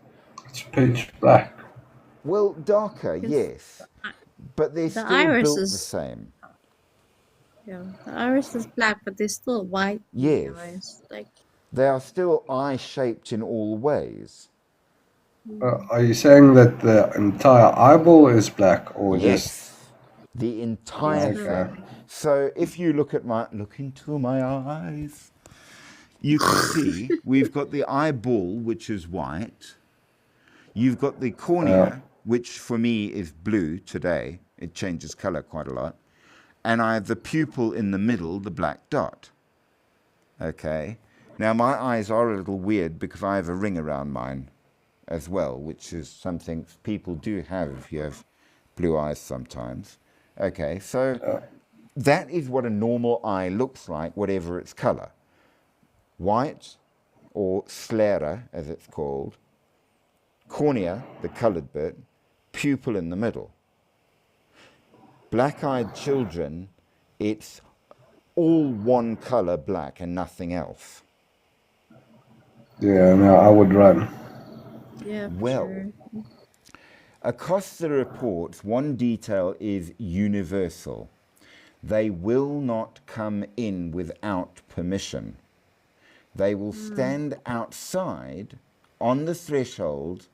pitch black.
Well, darker,
It's-
yes, but they're
the
still
iris
built the
is-
same.
Yeah, the iris is black, but they're still white. in the
Yes.
eyes. Like,
They are still eye-shaped in all ways.
Are you saying that the entire eyeball is black or just?
Yes, the entire
Okay.
thing. So if you look into my eyes, you can see we've got the eyeball, which is white, You've got the cornea, which for me is blue today. It changes color quite a lot. And I have the pupil in the middle, the black dot. Okay. Now, my eyes are a little weird because I have a ring around mine as well, which is something people do have if you have blue eyes sometimes. Okay, so that is what a normal eye looks like, whatever its color. White, or sclera, as it's called, cornea, the colored bit, pupil in the middle. Black-eyed children, it's all one color, black, and nothing else.
Yeah, no, I would run.
Yeah, for
Well,
sure.
across the reports, one detail is universal. They will not come in without permission. They will stand outside on the threshold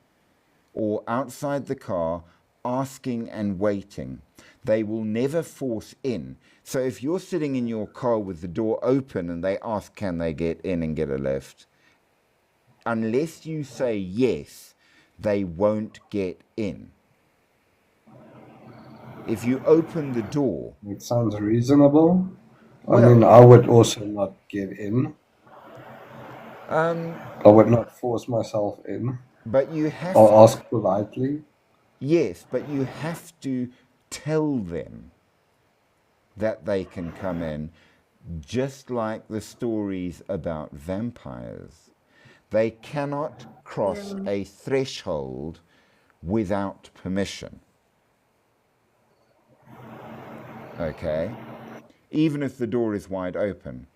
or outside the car asking and waiting. They will never force in. So if you're sitting in your car with the door open and they ask, can they get in and get a lift? Unless you say yes, they won't get in. If you open the door,
It sounds reasonable. I
well,
mean, I would also not get in. I would not force myself in.
but you have
I'll
to,
ask politely.
yes, but you have to tell them that they can come in, just like the stories about vampires. They cannot cross a threshold without permission. Okay? Even if the door is wide open.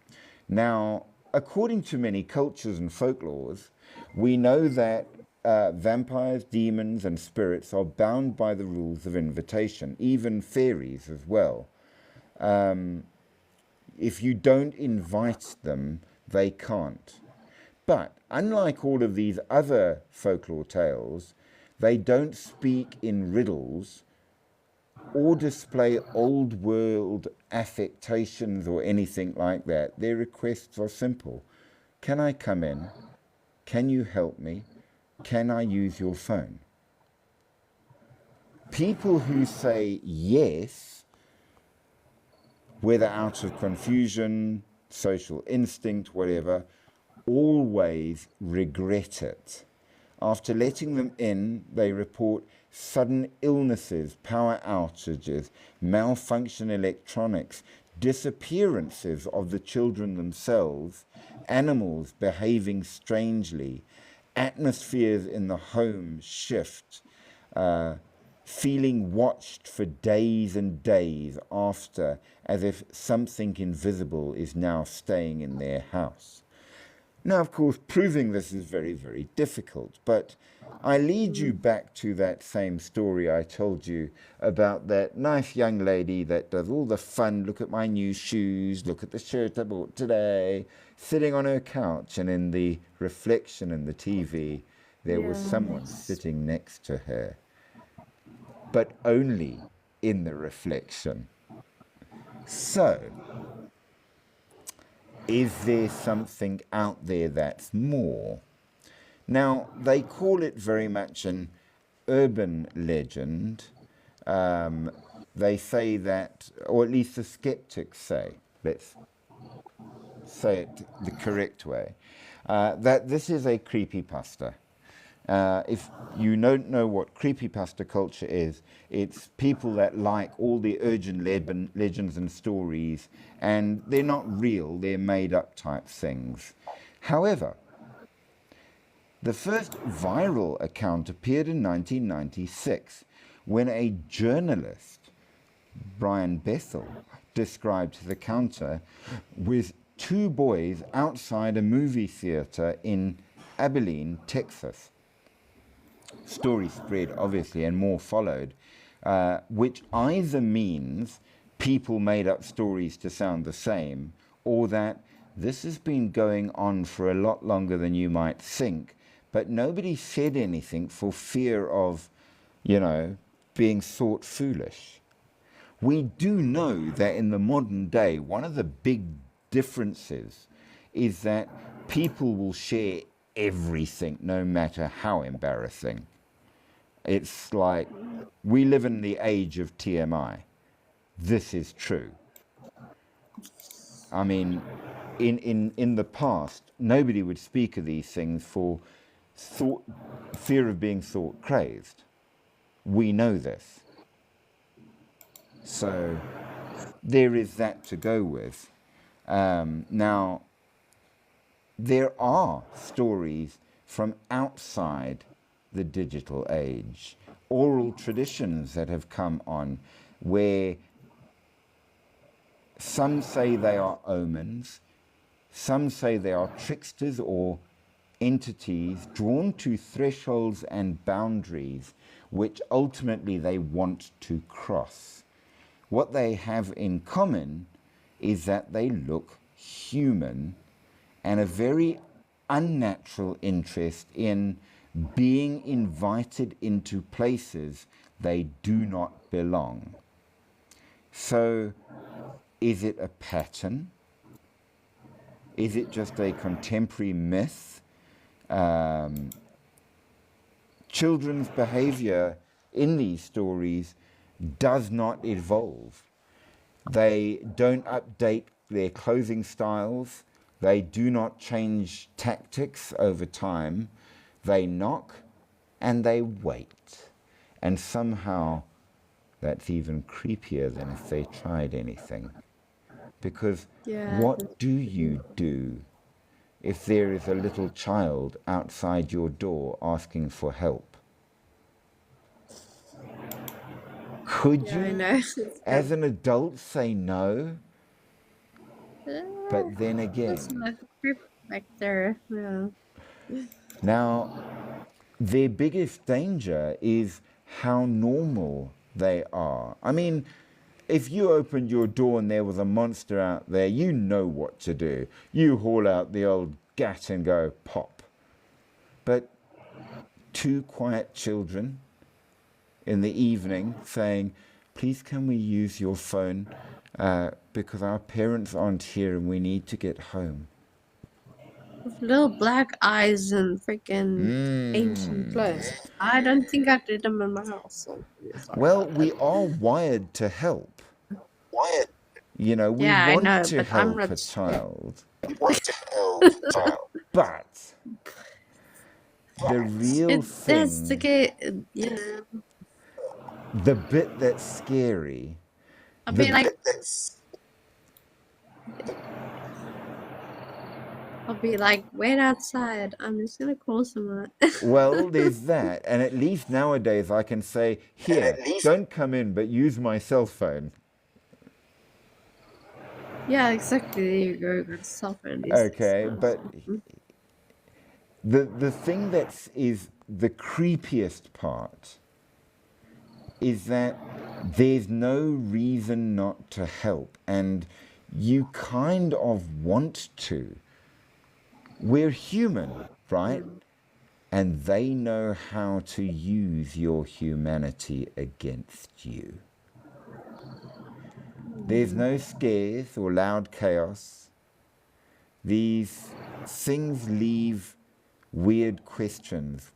Now, according to many cultures and folklores, we know that vampires, demons, and spirits are bound by the rules of invitation, even fairies as well. If you don't invite them, they can't. But unlike all of these other folklore tales, they don't speak in riddles or display old world affectations or anything like that. Their requests are simple. Can I come in? Can you help me? Can I use your phone? People who say yes, whether out of confusion, social instinct, whatever, always regret it. After letting them in, they report sudden illnesses, power outages, malfunction electronics, disappearances of the children themselves, animals behaving strangely, atmospheres in the home shift, feeling watched for days and days after, as if something invisible is now staying in their house. Now, of course, proving this is very, very difficult, but I lead you back to that same story I told you about that nice young lady that does all the fun, look at my new shoes, look at the shirt I bought today, sitting on her couch, and in the reflection in the TV, there was someone sitting next to her, but only in the reflection. So, is there something out there that's more? Now, they call it very much an urban legend. They say that, or at least the skeptics say, let's say it the correct way, that this is a creepypasta. If you don't know what creepypasta culture is, it's people that like all the urban legends and stories, and they're not real, they're made up type things. However, the first viral account appeared in 1996 when a journalist, Brian Bethel, described the encounter with two boys outside a movie theater in Abilene, Texas. Story spread, obviously, and more followed, which either means people made up stories to sound the same, or that this has been going on for a lot longer than you might think, but nobody said anything for fear of, being thought foolish. We do know that in the modern day, one of the big differences is that people will share everything, no matter how embarrassing. It's like we live in the age of TMI. This is true. I mean, in the past, nobody would speak of these things for fear of being thought crazed. We know this. So there is that to go with. Now, there are stories from outside the digital age, oral traditions that have come on where some say they are omens, some say they are tricksters or entities drawn to thresholds and boundaries which ultimately they want to cross. What they have in common is that they look human and a very unnatural interest in being invited into places they do not belong. So, is it a pattern? Is it just a contemporary myth? Children's behavior in these stories does not evolve. They don't update their clothing styles. They do not change tactics over time. They knock and they wait. And somehow that's even creepier than if they tried anything. Because what do you do if there is a little child outside your door asking for help? Could
I
you,
know.
as an adult, say no? But then again,
That's not a creep back there. Yeah.
now their biggest danger is how normal they are. I mean, if you opened your door and there was a monster out there, you know what to do. You haul out the old gat and go pop. But two quiet children in the evening saying, please can we use your phone because our parents aren't here and we need to get home.
With little black eyes and freaking ancient clothes. I don't think I did them in my house. So sorry
Well,
about
we
that.
are wired to help. You know, we
Yeah, I
want
know,
to
but I'm
help a
not.
child. But the real
That's the
thing,
case. Yeah.
the bit that's scary,
I'll
the
be like, wait outside. I'm just gonna call someone.
well, there's that. And at least nowadays I can say, here, don't come in, but use my cell phone.
Yeah, exactly. There you go. Got cell phone these days.
Okay, but the thing that is the creepiest part is that there's no reason not to help, and you kind of want to. We're human, right? And they know how to use your humanity against you. There's no scares or loud chaos. These things leave weird questions.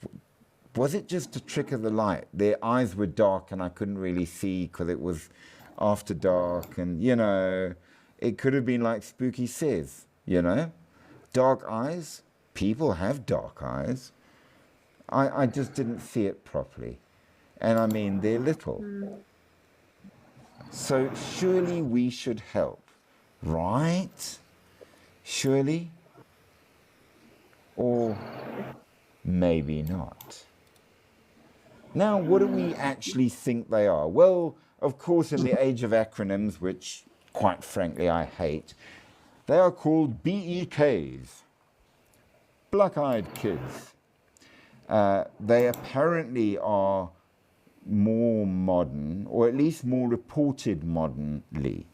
Was it just a trick of the light? Their eyes were dark and I couldn't really see because it was after dark, and you know, it could have been like Spooky says, you know? Dark eyes? People have dark eyes. I just didn't see it properly. And I mean, they're little. So surely we should help, right? Surely? Or maybe not. Now, what do we actually think they are? Well, of course, in the age of acronyms, which, quite frankly, I hate, they are called BEKs, Black-Eyed Kids. They apparently are more modern, or at least more reported modernly.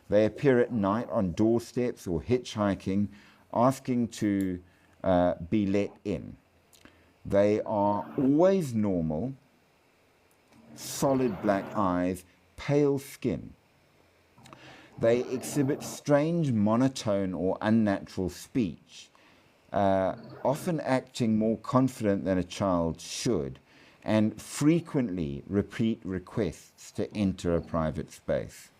They appear at night on doorsteps or hitchhiking, asking to be let in. They are always normal, solid black eyes, pale skin. They exhibit strange monotone or unnatural speech, often acting more confident than a child should, and frequently repeat requests to enter a private space.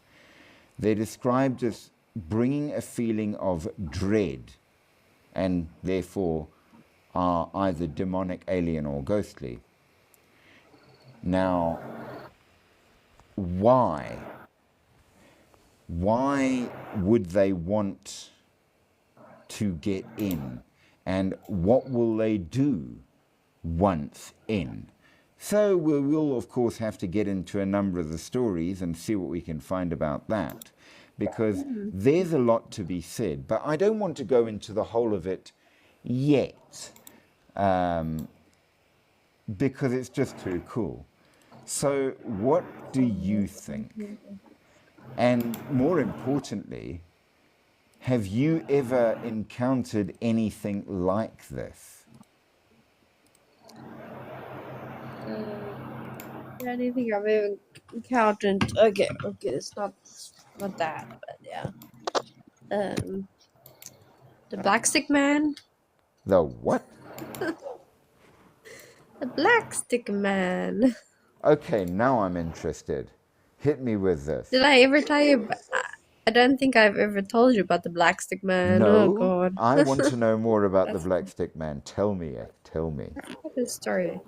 They're described as bringing a feeling of dread and therefore are either demonic, alien, or ghostly. Now, why? Why would they want to get in? And what will they do once in? So we will, of course, have to get into a number of the stories and see what we can find about that, because there's a lot to be said. But I don't want to go into the whole of it yet, because it's just too cool. So what do you think? And more importantly, have you ever encountered anything like this?
Yeah, anything I've ever encountered. Okay, it's not that, but yeah. The Black Stick Man.
The what?
The Black Stick Man.
Okay, now I'm interested. Hit me with this.
Did I ever tell you? I don't think I've ever told you about the Black Stick Man. Oh
No,
God.
I want to know more about the
That's
Black Stick Man. Tell me, tell me.
quite a story,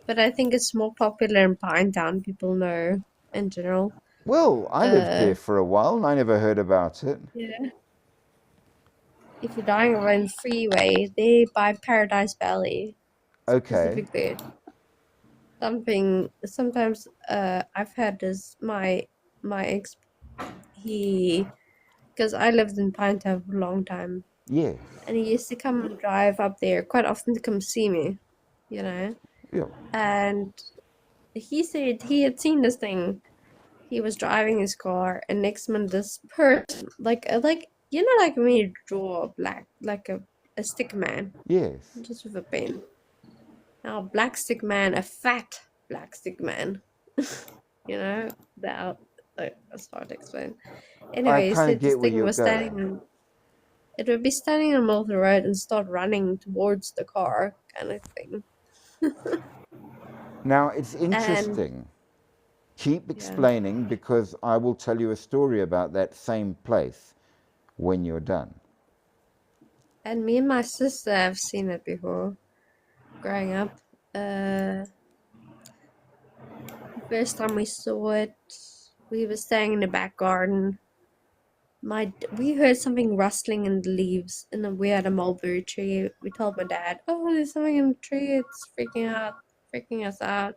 but I think it's more popular in Pinetown. People know in general.
Well, I lived there for a while and I never heard about it.
Yeah. If you're dying around freeway, they by Paradise Valley
Okay,
specifically. Sometimes I've had this my ex, he, because I lived in Pinetown for a long time,
yes,
and he used to come and drive up there quite often to come see me, you know.
yeah,
And he said he had seen this thing. He was driving his car, and next minute this person, like you know, like when you draw a black, like a stick man,
yes.
just with a pen. Now, black stick man, a fat black stick man. You know, that that's hard to explain.
I
Anyway, he
kind of
said this
get where
thing
you're
was
going.
it would be standing in the middle of the road and start running towards the car, kind of thing.
Now, it's
And
interesting. Keep
yeah,
explaining because I will tell you a story about that same place when you're done.
and me and my sister have seen it before, growing up. The first time we saw it, we were staying in the back garden. We heard something rustling in the leaves, and we had a mulberry tree. We told my dad, "Oh, there's something in the tree. It's freaking us out."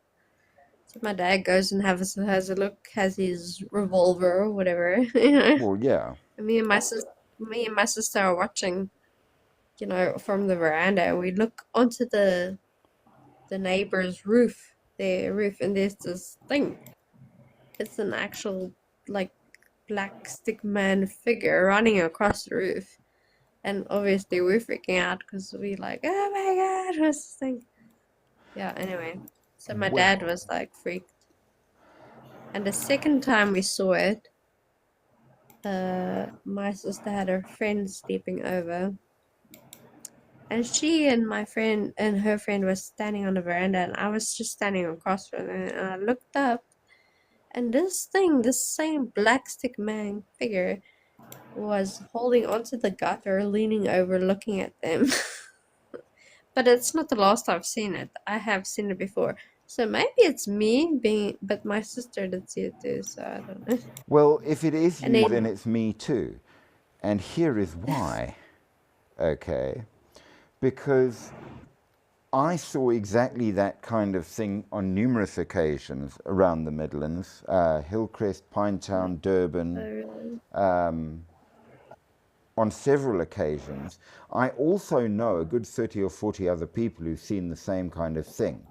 So my dad goes and has a look, has his revolver or whatever, you know.
Well, yeah.
And me and my sister are watching, you know, from the veranda. We look onto the neighbor's roof, their roof, and there's this thing. It's an actual like black stick man figure running across the roof. And obviously we're freaking out because we like, oh my God, what's this thing? Yeah, anyway. So my dad
Wow.
was like freaked. And the second time we saw it, my sister had her friend sleeping over. And she and my friend and her friend was standing on the veranda, and I was just standing across from them. And I looked up, and this same black stick man figure, was holding onto the gutter, leaning over, looking at them. But it's not the last I've seen it. I have seen it before. So maybe it's me but my sister did see it too, so I don't know.
Well, if it is
And
you, then
then,
it's me too. And here is why. Okay. Because I saw exactly that kind of thing on numerous occasions around the Midlands, Hillcrest, Pinetown, Durban,
really,
on several occasions. I also know a good 30 or 40 other people who've seen the same kind of thing.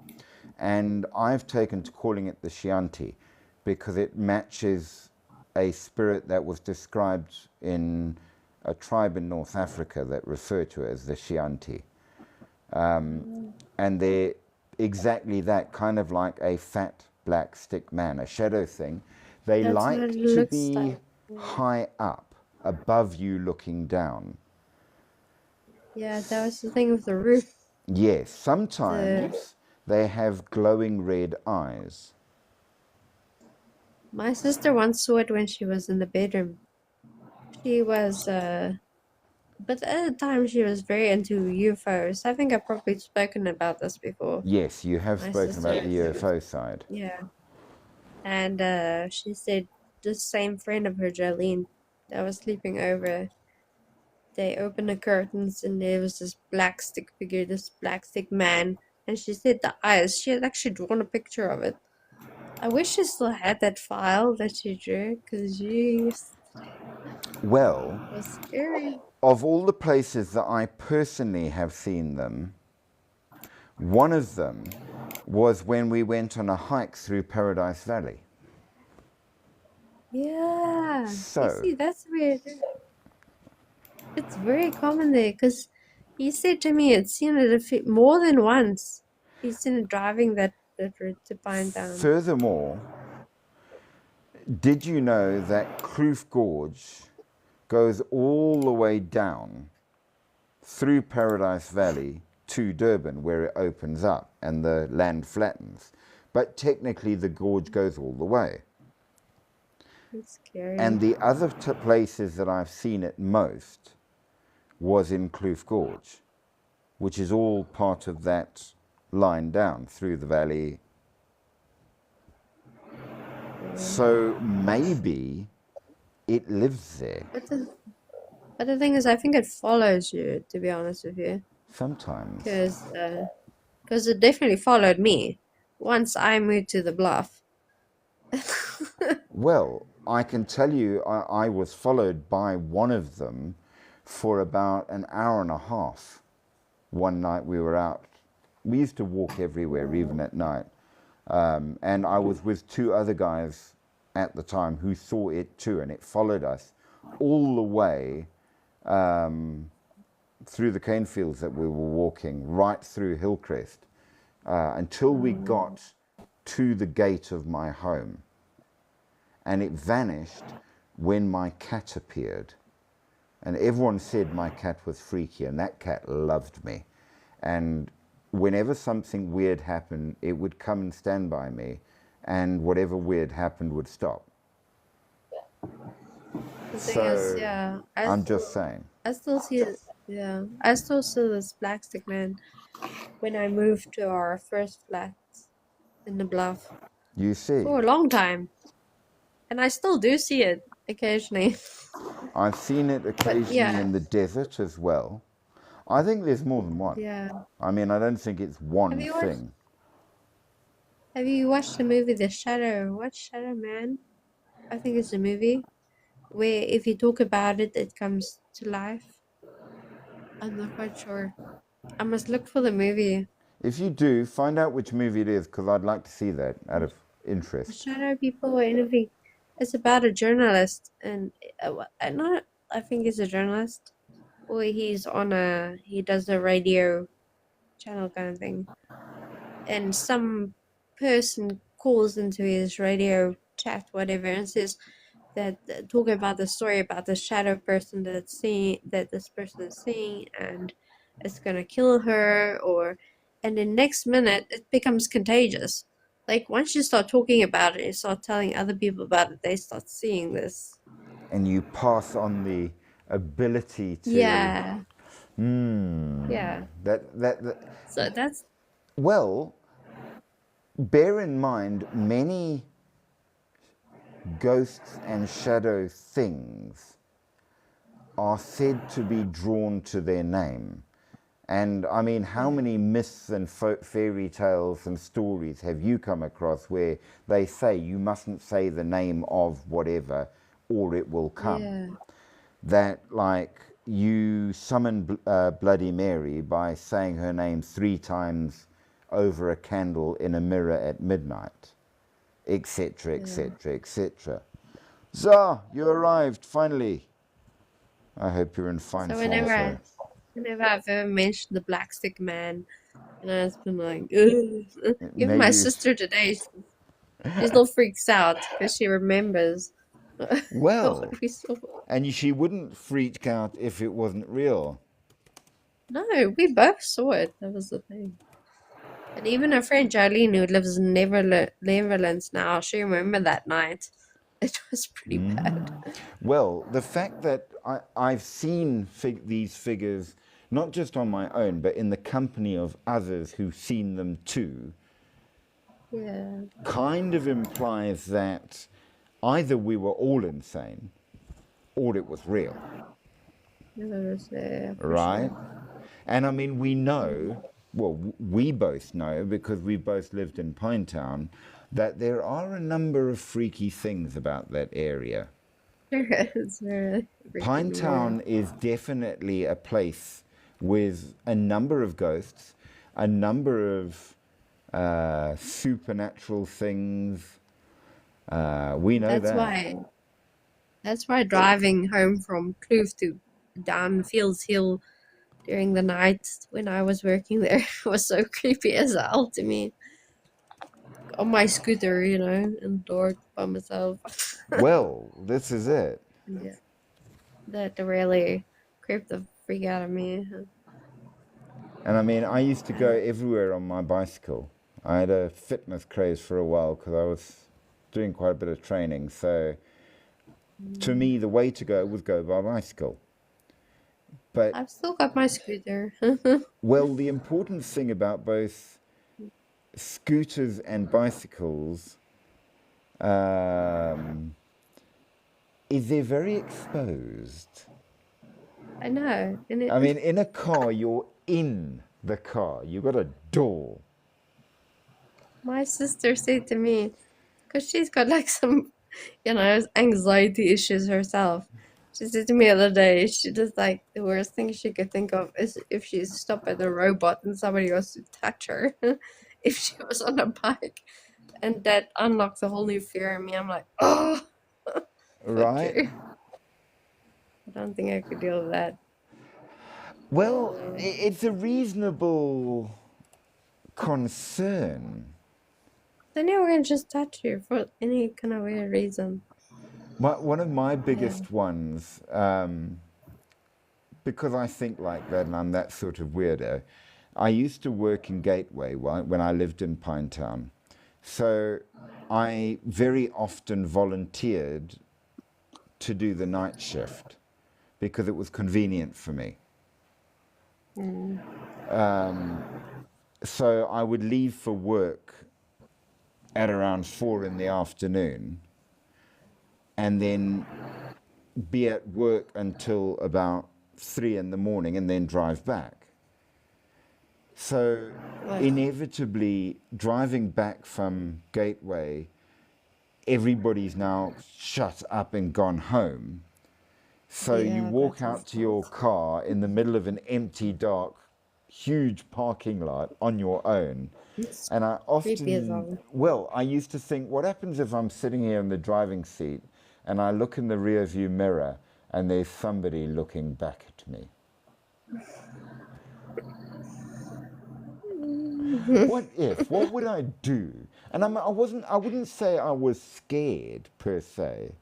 And I've taken to calling it the Chianti because it matches a spirit that was described in a tribe in North Africa that referred to it as the Chianti. And they're exactly that, kind of like a fat black stick man, a shadow thing. They
that's what
like
it
to
looks
be
like.
high up, above you looking down.
Yeah, that was the thing with the roof.
Yes,
The
sometimes they have glowing red eyes.
My sister once saw it when she was in the bedroom. She was, but at the time she was very into UFOs. I think I've probably spoken about this before.
Yes, you have
My
spoken about the
sister,
UFO side.
yeah. And she said the same friend of her, Jolene, that was sleeping over, they opened the curtains and there was this black stick figure, this black stick man. And she said the eyes, she had actually drawn a picture of it. I wish she still had that file that she drew, because it
Well,
was scary.
of all the places that I personally have seen them, one of them was when we went on a hike through Paradise Valley.
Yeah. You
So,
see, that's weird. It's very common there, because he said to me it's seen it more than once. He's seen it driving that route to Pine Town.
furthermore, did you know that Kloof Gorge goes all the way down through Paradise Valley to Durban, where it opens up and the land flattens? But technically the gorge goes all the way.
It's scary.
And the other places that I've seen it most was in Kloof Gorge, which is all part of that line down through the valley. So maybe it lives there
But the thing is, I think it follows you, to be honest with you.
sometimes.
Because it definitely followed me once I moved to the bluff.
Well, I can tell you I was followed by one of them for about an hour and a half. One night we were out. We used to walk everywhere, even at night. And I was with two other guys at the time who saw it too, and it followed us all the way through the cane fields that we were walking, right through Hillcrest, until we got to the gate of my home. And it vanished when my cat appeared. And everyone said my cat was freaky, and that cat loved me. And whenever something weird happened, it would come and stand by me, and whatever weird happened would stop.
The thing
So,
is, yeah,
I'm just saying.
I still see it. Yeah, I still see this black stick man when I moved to our first flat in the bluff
You see,
for a long time, and I still do see it occasionally.
I've seen it occasionally
yeah.
in the desert as well. I think there's more than one.
Yeah.
I mean, I don't think it's one
Have you watched-
thing.
Have you watched the movie The Shadow? What Shadow Man? I think it's a movie where if you talk about it, it comes to life. I'm not quite sure. I must look for the movie.
If you do, find out which movie it is, because I'd like to see that out of interest.
Shadow people or anything. It's about a journalist, and I think he's a journalist, or he does a radio channel kind of thing, and some person calls into his radio chat, whatever, and says that talking about the story about the shadow person that this person is seeing, and it's gonna kill her, and the next minute it becomes contagious. Like once you start talking about it, you start telling other people about it, they start seeing this.
And you pass on the ability to.
Yeah.
Yeah. That.
So that's
Well, bear in mind, many ghosts and shadow things are said to be drawn to their name. And I mean, how many myths and fairy tales and stories have you come across where they say you mustn't say the name of whatever or it will come?
yeah.
That, like, you summon Bloody Mary by saying her name 3 times over a candle in a mirror at midnight, etc., etc., etc. Zah, you arrived finally. I hope you're in fine
So
form.
whenever I've ever mentioned the Black Stick Man, and I've been like, ugh. Even my
Maybe-
sister today, she still freaks out because she remembers.
Well,
what we saw.
and she wouldn't freak out if it wasn't real.
No, we both saw it. That was the thing. And even a friend, Jolene, who lives in Netherlands now, she remembered that night. It was pretty bad.
Well, the fact that I've seen these figures, not just on my own, but in the company of others who've seen them too,
Yeah.
kind of implies that either we were all insane or it was real,
It was, for
right?
sure.
And I mean, we know, well, we both know because we both lived in Pinetown, that there are a number of freaky things about that area.
It's really freaking weird.
Pinetown is definitely a place with a number of ghosts, a number of supernatural things. We know
That's
that.
why driving home from Kloof to down Fields Hill during the night when I was working there was so creepy as hell to me. On my scooter, in the dark by myself.
Well, this is it.
Yeah. That really creeped the freak out of me.
And I mean, I used to go everywhere on my bicycle. I had a fitness craze for a while because I was doing quite a bit of training. So to me, the way to go was go by bicycle. But,
I've still got my scooter.
well, the important thing about both scooters and bicycles is they're very exposed.
I know. And
I mean, in a car, you're in the car. You've got a door.
my sister said to me, because she's got like some, anxiety issues herself. She said to me the other day, she just like the worst thing she could think of is if she stopped at a robot and somebody was to touch her if she was on a bike. And that unlocks a whole new fear in me. I'm like, oh,
Right?
okay. I don't think I could deal with that.
Well, it's a reasonable concern.
Then yeah, we're gonna just touch you for any kind of weird reason.
One of my biggest ones, because I think like that and I'm that sort of weirdo, I used to work in Gateway when I lived in Pinetown. So I very often volunteered to do the night shift because it was convenient for me. So I would leave for work at around 4 in the afternoon and then be at work until about 3 in the morning and then drive back. So inevitably, driving back from Gateway, everybody's now shut up and gone home. So you
Yeah,
walk
that
out
is
to your car in the middle of an empty, dark, huge parking lot on your own.
it's
And I
creepy as
often,
hell.
well, I used to think, what happens if I'm sitting here in the driving seat and I look in the rear view mirror and there's somebody looking back at me? What if? What would I do? And I wouldn't say I was scared per se,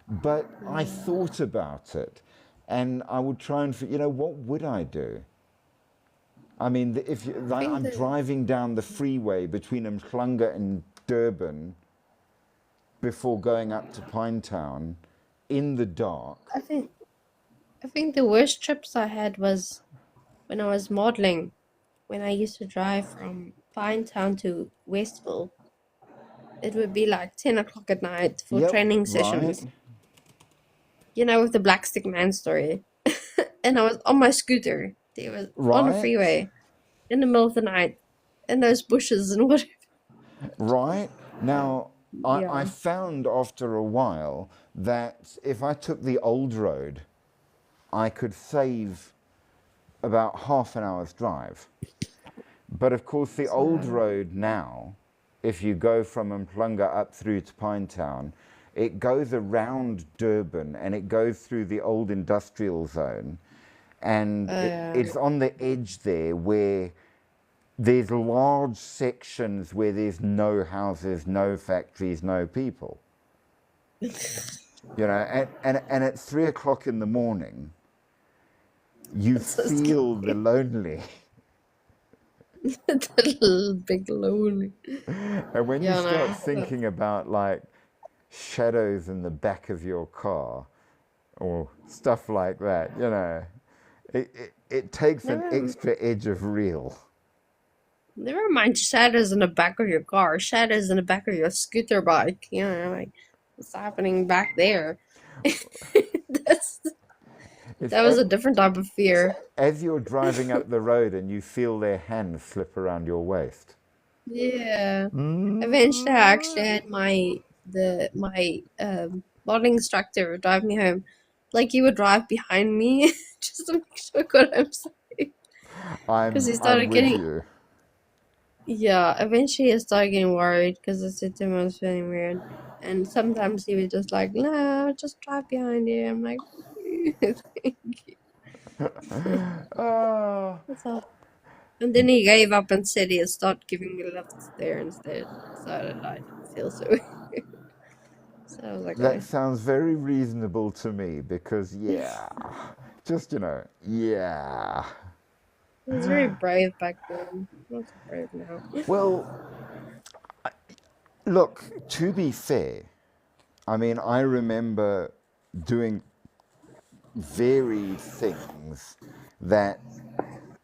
but I thought about it and I would try and, what would I do? I mean, if like,
think
I'm
that
driving down the freeway between Umhlanga and Durban before going up to Pinetown in the dark.
I think the worst trips I had was when I was modeling, when I used to drive from Pinetown to Westville. It would be like 10 o'clock at night for
Yep,
training
right,
sessions. With the Black Stick Man story. And I was on my scooter. It was on a
right,
freeway in the middle of the night in those bushes and whatever.
right. Now, I
Yeah.
found after a while that if I took the old road, I could save about half an hour's drive. But of course, the old road now, if you go from Umhlanga up through to Pinetown, it goes around Durban and it goes through the old industrial zone. And it's on the edge there where there's large sections where there's no houses, no factories, no people. And at 3 o'clock in the morning, you
so
feel the lonely.
That little big lonely.
And when you
Yeah,
start
no.
thinking about like shadows in the back of your car or stuff like that, it takes an
Never,
extra edge of real.
never mind shadows in the back of your car, shadows in the back of your scooter bike. Like what's happening back there? That's
It's
that was a different type of fear.
as you're driving up the road and you feel their hands slip around your waist.
Yeah. Eventually, I actually had my modeling instructor drive me home. Like he would drive behind me just to make sure I got home safe. Because he
I'm
started
with
getting,
you.
yeah, eventually I started getting worried because I said to him I was feeling weird. And sometimes he was just like, no, I'll just drive behind you. I'm like, thank you.
Oh,
That's all. And then he gave up and said he'd start giving me lifts there instead. So I didn't feel so weird. So I was like,
that
okay.
sounds very reasonable to me because, yeah, just, yeah.
I was very brave back then. Not so brave now.
Well, look, to be fair, I mean, I remember doing varied things that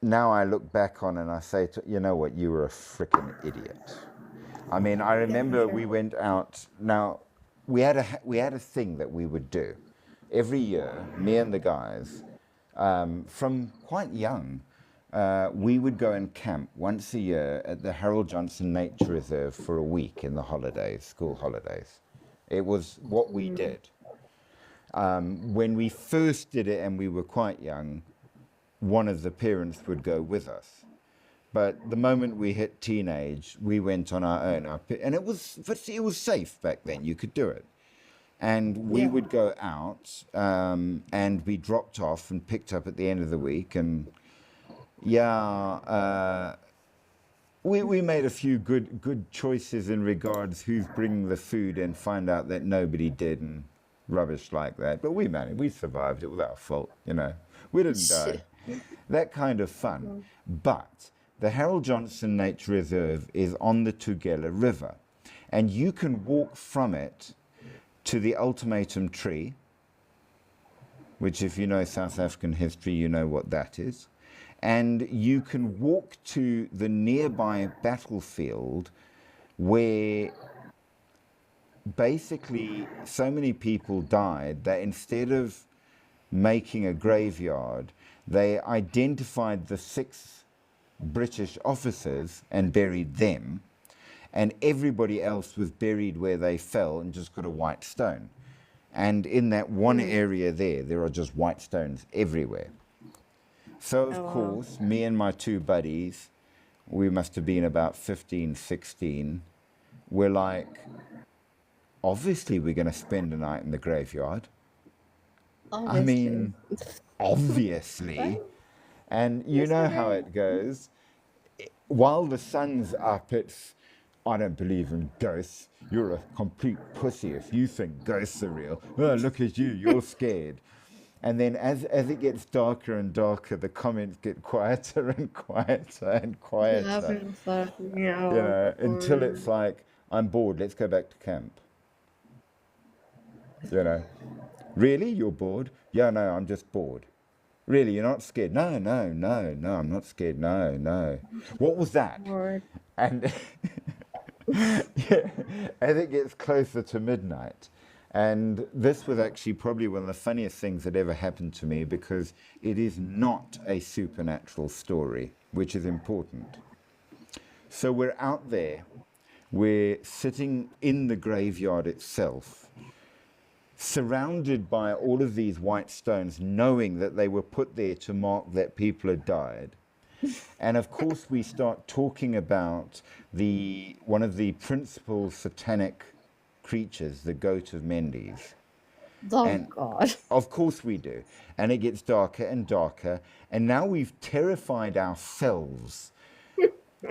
now I look back on and I say, you know what, you were a freaking idiot. I mean, I
Yeah, for
remember
sure.
we went out. Now, we had a thing that we would do every year. Me and the guys, from quite young, we would go and camp once a year at the Harold Johnson Nature Reserve for a week in the holidays, school holidays. It was what we
Mm.
did. When we first did it and we were quite young, one of the parents would go with us. But the moment we hit teenage, we went on our own. And it was safe back then. You could do it. And we
Yeah.
would go out and be dropped off and picked up at the end of the week. And yeah, we made a few good choices in regards who's bringing the food and find out that nobody did and rubbish like that. But we managed. We survived. It was our fault. We didn't die. That kind of fun.
Mm.
But the Harold Johnson Nature Reserve is on the Tugela River, and you can walk from it to the Ultimatum Tree, which, if you know South African history, you know what that is. And you can walk to the nearby battlefield where basically so many people died that instead of making a graveyard, they identified the 6 British officers and buried them, and everybody else was buried where they fell and just got a white stone. And in that one
Mm.
area there are just white stones everywhere. So, of
Oh, wow.
course, me and my 2 buddies, we must have been about 15, 16, we're like, obviously we're going to spend a night in the graveyard. I
Obviously.
mean, obviously.
Right?
And you
Yes,
know how
okay.
it goes. While the sun's up, it's, I don't believe in ghosts. You're a complete pussy if you think ghosts are real. Oh, look at you, you're scared. And then as it gets darker and darker, the comments get quieter and quieter and
Yeah,
quieter,
people start meow
until it's
or
like, I'm bored, let's go back to camp. You know, really? You're bored? Yeah, no, I'm just bored. Really, you're not scared? No, no, no, no, I'm not scared. No, no. What was that?
bored.
And yeah, as it gets closer to midnight, and this was actually probably one of the funniest things that ever happened to me because it is not a supernatural story, which is important. So we're out there, we're sitting in the graveyard itself, surrounded by all of these white stones, knowing that they were put there to mark that people had died. And of course, we start talking about one of the principal satanic creatures, the goat of Mendes.
Oh
And
God.
of course we do. And it gets darker and darker. And now we've terrified ourselves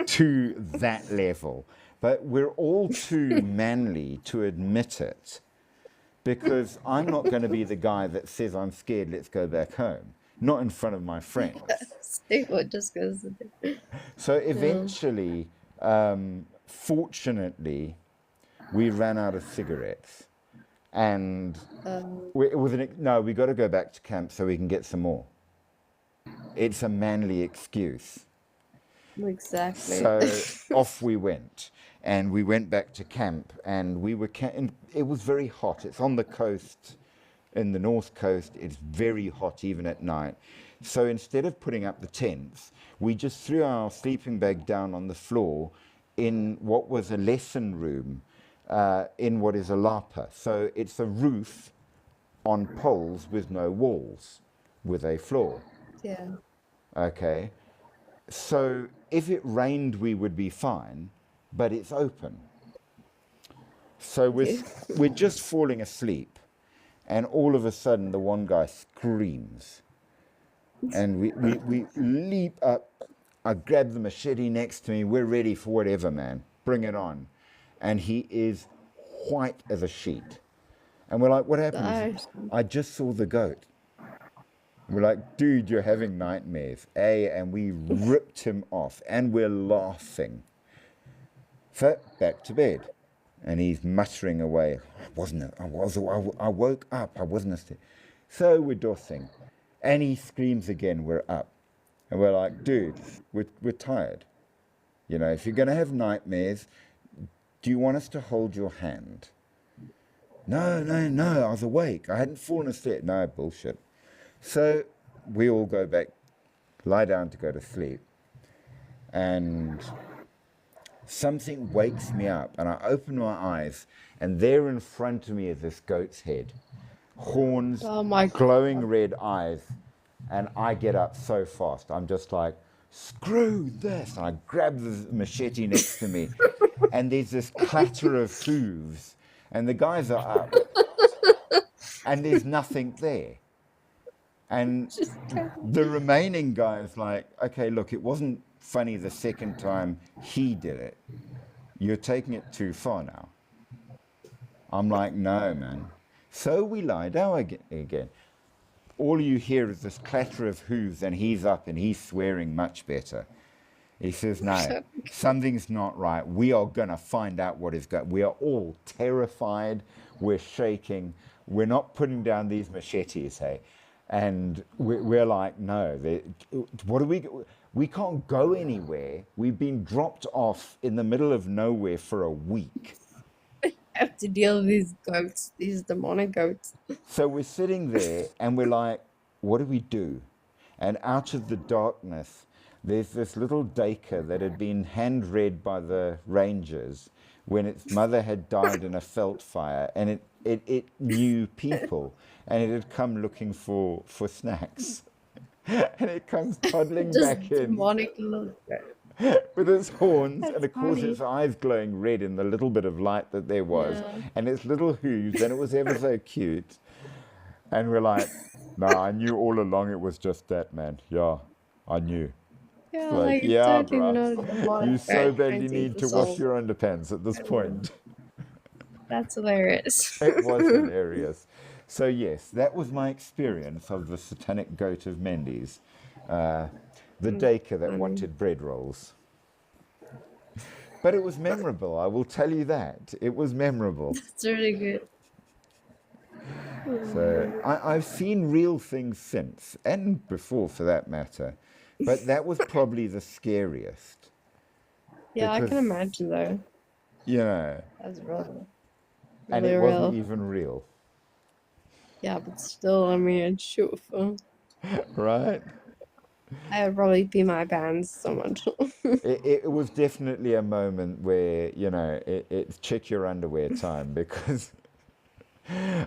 to that level. But we're all too manly to admit it because I'm not going to be the guy that says, I'm scared, let's go back home. not in front of my friends.
Stable just goes to the
So eventually, fortunately, we ran out of cigarettes, and it was no. We got to go back to camp so we can get some more. It's a manly excuse.
exactly.
So off we went, and we went back to camp, and we were and it was very hot. It's on the coast, in the north coast. It's very hot even at night. So instead of putting up the tents, we just threw our sleeping bag down on the floor in what was a lesson room in what is a lapa. So it's a roof on poles with no walls, with a floor.
Yeah.
Okay. So if it rained, we would be fine, but it's open. So we're just falling asleep, and all of a sudden the one guy screams, and we leap up. I grab the machete next to me. We're ready for whatever, man. Bring it on. And he is white as a sheet. And we're like, what happened?
Gosh.
I just saw the goat. We're like, dude, you're having nightmares. And we ripped him off, and we're laughing. So back to bed. And he's muttering away. I woke up. I wasn't asleep. So we're dossing. And he screams again. We're up. And we're like, dude, we're tired. You know, if you're going to have nightmares, do you want us to hold your hand? No, I was awake. I hadn't fallen asleep. No, bullshit. So we all go back, lie down to go to sleep. And something wakes me up, and I open my eyes, and there in front of me is this goat's head. Horns,
Oh my
glowing red eyes. And I get up so fast. I'm just like, screw this. And I grab the machete next to me. And there's this clatter of hooves. And the guys are up. And there's nothing there. And the remaining guy is like, okay, look, it wasn't funny the second time he did it. You're taking it too far now. I'm like, no, man. So we lie down again. All you hear is this clatter of hooves, and he's up and he's swearing much better. He says, no, something's not right. We are going to find out what is going on. We are all terrified. We're shaking. We're not putting down these machetes, hey? And we're like, no, what do we can't go anywhere. We've been dropped off in the middle of nowhere for a week.
have to deal with these goats, these demonic goats.
So we're sitting there and we're like, what do we do? And out of the darkness, there's this little Dacre that had been hand-read by the rangers when its mother had died in a felt fire, and it knew people, and it had come looking for snacks. And it comes toddling
Just
back in
demonic little goat.
with its horns,
That's
and of course
funny.
its eyes glowing red in the little bit of light that there was,
Yeah.
and its little hooves, and it was ever so cute. And we're like, no, I knew all along it was just that, man. Yeah, I knew.
Yeah,
Like,
like,
yeah,
totally
bruh.
not a demonic
You so
goat
badly
trying to
need
eat
to
the
wash
soul.
your underpants at this point.
That's hilarious.
It was hilarious. So yes, that was my experience of the satanic goat of Mendes, the Dacre that wanted bread rolls. But it was memorable, I will tell you that. It was memorable.
It's really good.
So I've seen real things since, and before for that matter, but that was probably the scariest.
Yeah, I can
Because,
imagine though.
you know,
That's real.
and
Really
it wasn't
real.
even real,
Yeah, but still, I mean, shoot.
right?
I would probably pee my pants so much.
It was definitely a moment where, you know, it's check your underwear time, because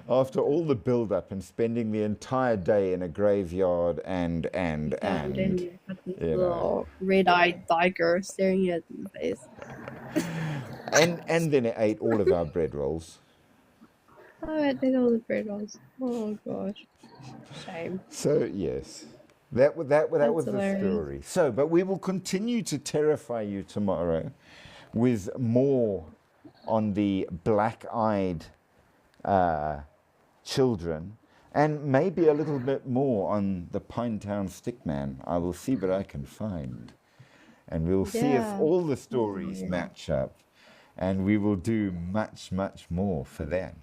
after all the build-up and spending the entire day in a graveyard and,
And then you got this
you know,
little red-eyed tiger staring you at in the face.
and then it ate all of our bread rolls.
Oh, I did all the bread rolls. Oh gosh, shame.
So yes, that
That's
was the
hilarious.
story. So, but we will continue to terrify you tomorrow with more on the black-eyed children and maybe a little bit more on the Pinetown Stickman. I will see what I can find, and we'll see if
Yeah.
all the stories match up, and we will do much, much more for then.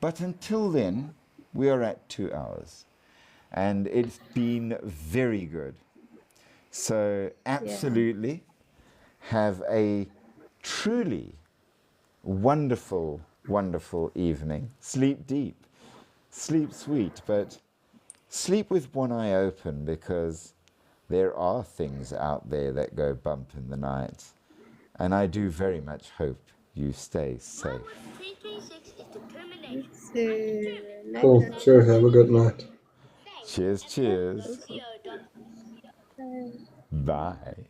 But until then, we are at 2 hours, and it's been very good. So absolutely have a truly wonderful, wonderful evening. Sleep deep, sleep sweet, but sleep with one eye open, because there are things out there that go bump in the night. And I do very much hope you stay safe.
Cool. Cheers. Have a good night.
Cheers, cheers. Bye.